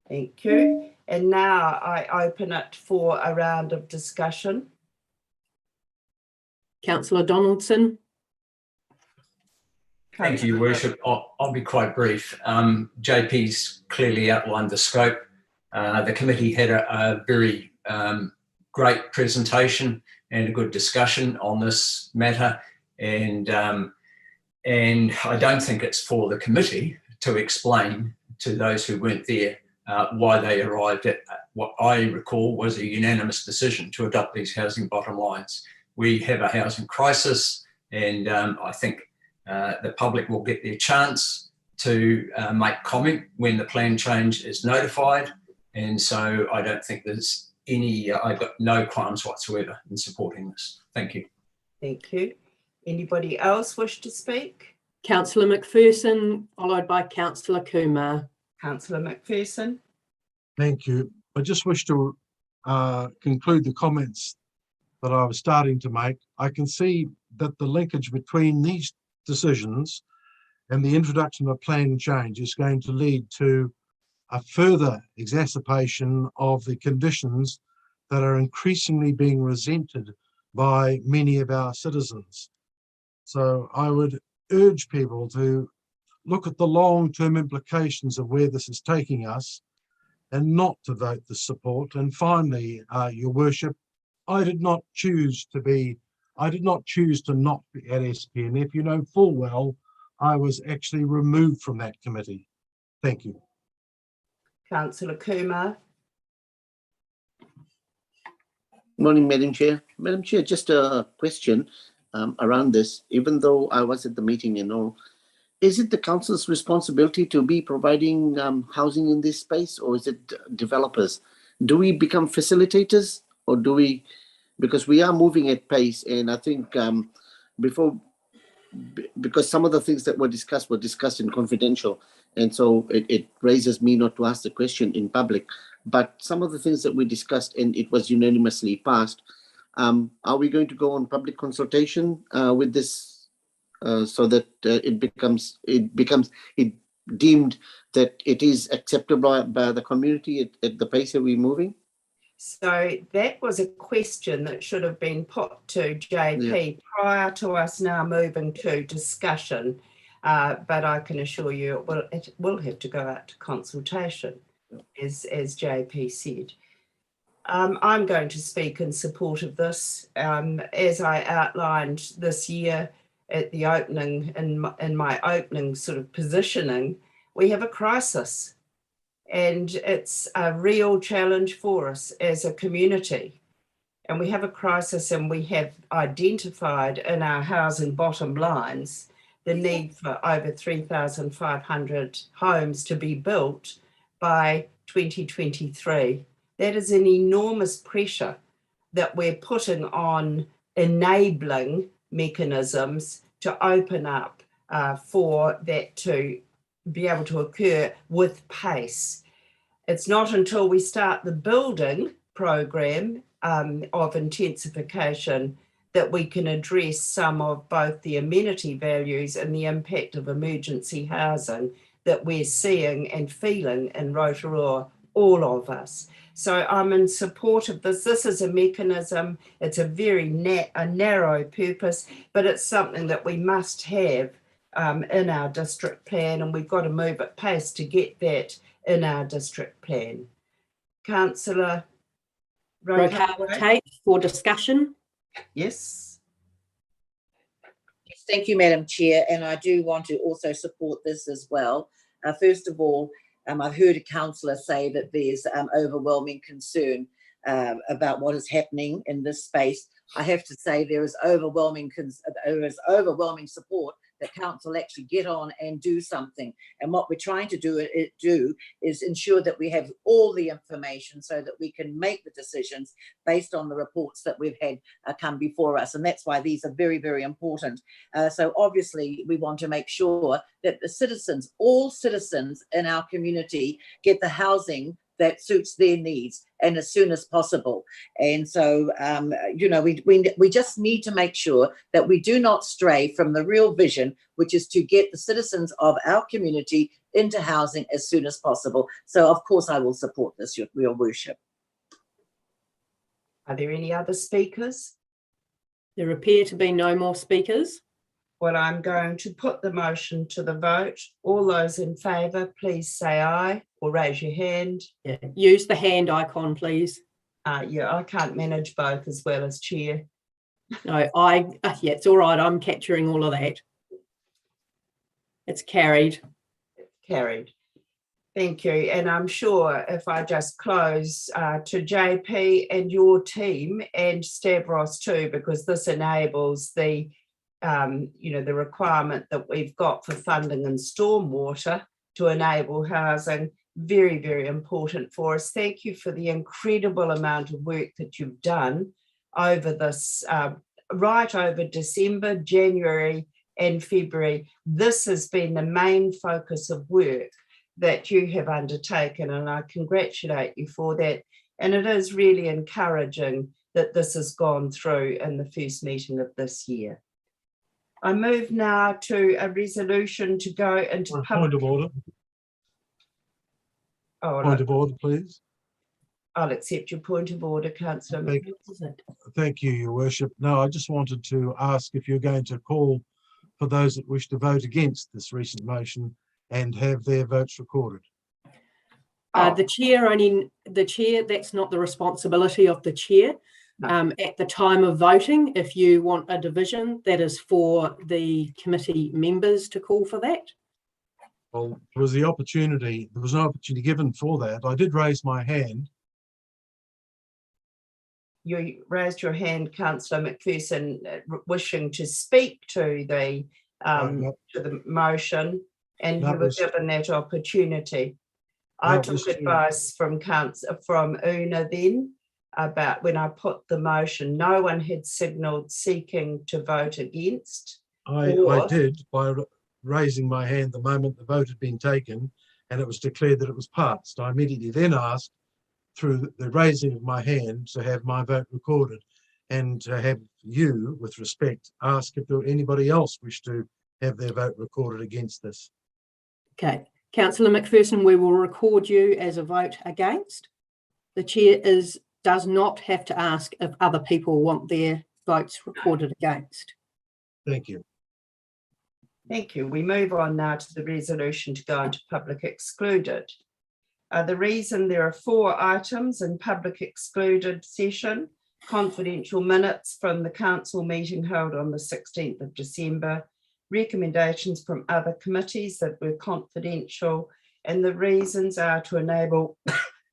Thank you. And now I open it for a round of discussion. Councillor Donaldson. Thank you, Your Worship. I'll be quite brief. JP's clearly outlined the scope. The committee had a very great presentation and a good discussion on this matter. And I don't think it's for the committee to explain to those who weren't there why they arrived at what I recall was a unanimous decision to adopt these housing bottom lines. We have a housing crisis, and I think the public will get their chance to make comment when the plan change is notified. And so I don't think there's any, I've got no qualms whatsoever in supporting this. Thank you. Thank you. Anybody else wish to speak? Councillor McPherson, followed by Councillor Kumar. Councillor McPherson. Thank you. I just wish to conclude the comments that I was starting to make. I can see that the linkage between these decisions and the introduction of a plan change is going to lead to a further exacerbation of the conditions that are increasingly being resented by many of our citizens. So I would urge people to look at the long-term implications of where this is taking us and not to vote the support. And finally, Your Worship, I did not choose to not be at SPNF. You know full well I was actually removed from that committee. Thank you. Councillor Kumar. Morning, Madam Chair. Madam Chair, just a question around this. Even though I was at the meeting and all, is it the council's responsibility to be providing housing in this space, or is it developers? Do we become facilitators, or do we, because we are moving at pace, and I think because some of the things that were discussed in confidential, and so it raises me not to ask the question in public, but some of the things that we discussed and it was unanimously passed, are we going to go on public consultation with this so that it becomes deemed that it is acceptable by the community at the pace that we're moving? So that was a question that should have been put to JP prior to us now moving to discussion, but I can assure you it will have to go out to consultation, as JP said. I'm going to speak in support of this. As I outlined this year at the opening, in my opening sort of positioning, we have a crisis. And it's a real challenge for us as a community. And we have a crisis, and we have identified in our housing bottom lines the need for over 3,500 homes to be built by 2023. That is an enormous pressure that we're putting on enabling mechanisms to open up for that to be able to occur with pace. It's not until we start the building program of intensification that we can address some of both the amenity values and the impact of emergency housing that we're seeing and feeling in Rotorua, all of us. So I'm in support of this. This is a mechanism, it's a very narrow purpose, but it's something that we must have in our district plan, and we've got to move at pace to get that in our district plan. Councillor Rotorua for discussion. Yes. Yes, thank you, Madam Chair, and I do want to also support this as well. First of all, I've heard a councillor say that there's overwhelming concern about what is happening in this space. I have to say there is overwhelming support that council actually get on and do something. And what we're trying to do is ensure that we have all the information so that we can make the decisions based on the reports that we've had come before us. And that's why these are very, very important. So obviously we want to make sure that the citizens, all citizens in our community, get the housing that suits their needs and as soon as possible. And so, you know, we just need to make sure that we do not stray from the real vision, which is to get the citizens of our community into housing as soon as possible. So, of course, I will support this, Your Worship. Are there any other speakers? There appear to be no more speakers. Well, I'm going to put the motion to the vote. All those in favour, please say aye or raise your hand. Yeah. Use the hand icon, please. Yeah, I can't manage both as well as chair. No, yeah, it's all right. I'm capturing all of that. It's carried. Carried. Thank you. And I'm sure if I just close to JP and your team and Stavros too, because this enables the you know, the requirement that we've got for funding and stormwater to enable housing, very, very important for us. Thank you for the incredible amount of work that you've done over this, right over December, January and February. This has been the main focus of work that you have undertaken, and I congratulate you for that. And it is really encouraging that this has gone through in the first meeting of this year. I move now to a resolution to go into point of order. Oh, point of order, please. I'll accept your point of order, Councillor. Thank you, Your Worship. No, I just wanted to ask if you're going to call for those that wish to vote against this recent motion and have their votes recorded. The chair, that's not the responsibility of the chair. No. At the time of voting, if you want a division, that is for the committee members to call for that. Well, there was an opportunity given for that. I did raise my hand. You raised your hand, Councillor McPherson, wishing to speak to the motion, and you were given that opportunity. I took advice from Una then about when I put the motion. No one had signalled seeking to vote against. I did by raising my hand the moment the vote had been taken and it was declared that it was passed. I immediately then asked, through the raising of my hand, to have my vote recorded and to have you, with respect, ask if there were anybody else wish to have their vote recorded against this. Okay. Councillor McPherson, we will record you as a vote against. The chair does not have to ask if other people want their votes recorded against. Thank you. Thank you. We move on now to the resolution to go into public excluded. The reason there are 4 items in public excluded session: confidential minutes from the council meeting held on the 16th of December, recommendations from other committees that were confidential, and the reasons are to enable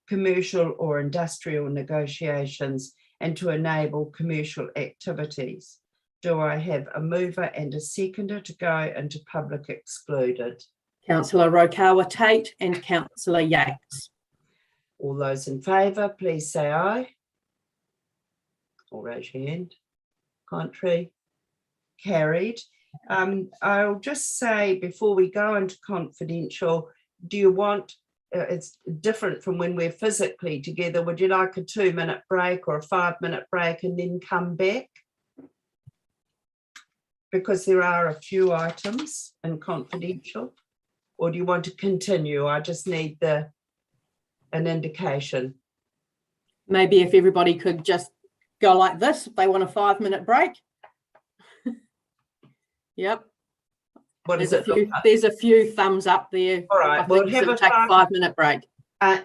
commercial or industrial negotiations and to enable commercial activities. Do I have a mover and a seconder to go into public excluded? Councillor Rotorua Tate and Councillor Yates. All those in favour, please say aye. Or raise your hand. Contrary? Carried. I'll just say before we go into confidential, do you want, it's different from when we're physically together, would you like a 2-minute break or a 5-minute break and then come back? Because there are a few items in confidential. Or do you want to continue? I just need an indication. Maybe if everybody could just go like this, if they want a 5-minute break. Yep. What is it? There's a few thumbs up there. All right, we'll have a 5-minute break. And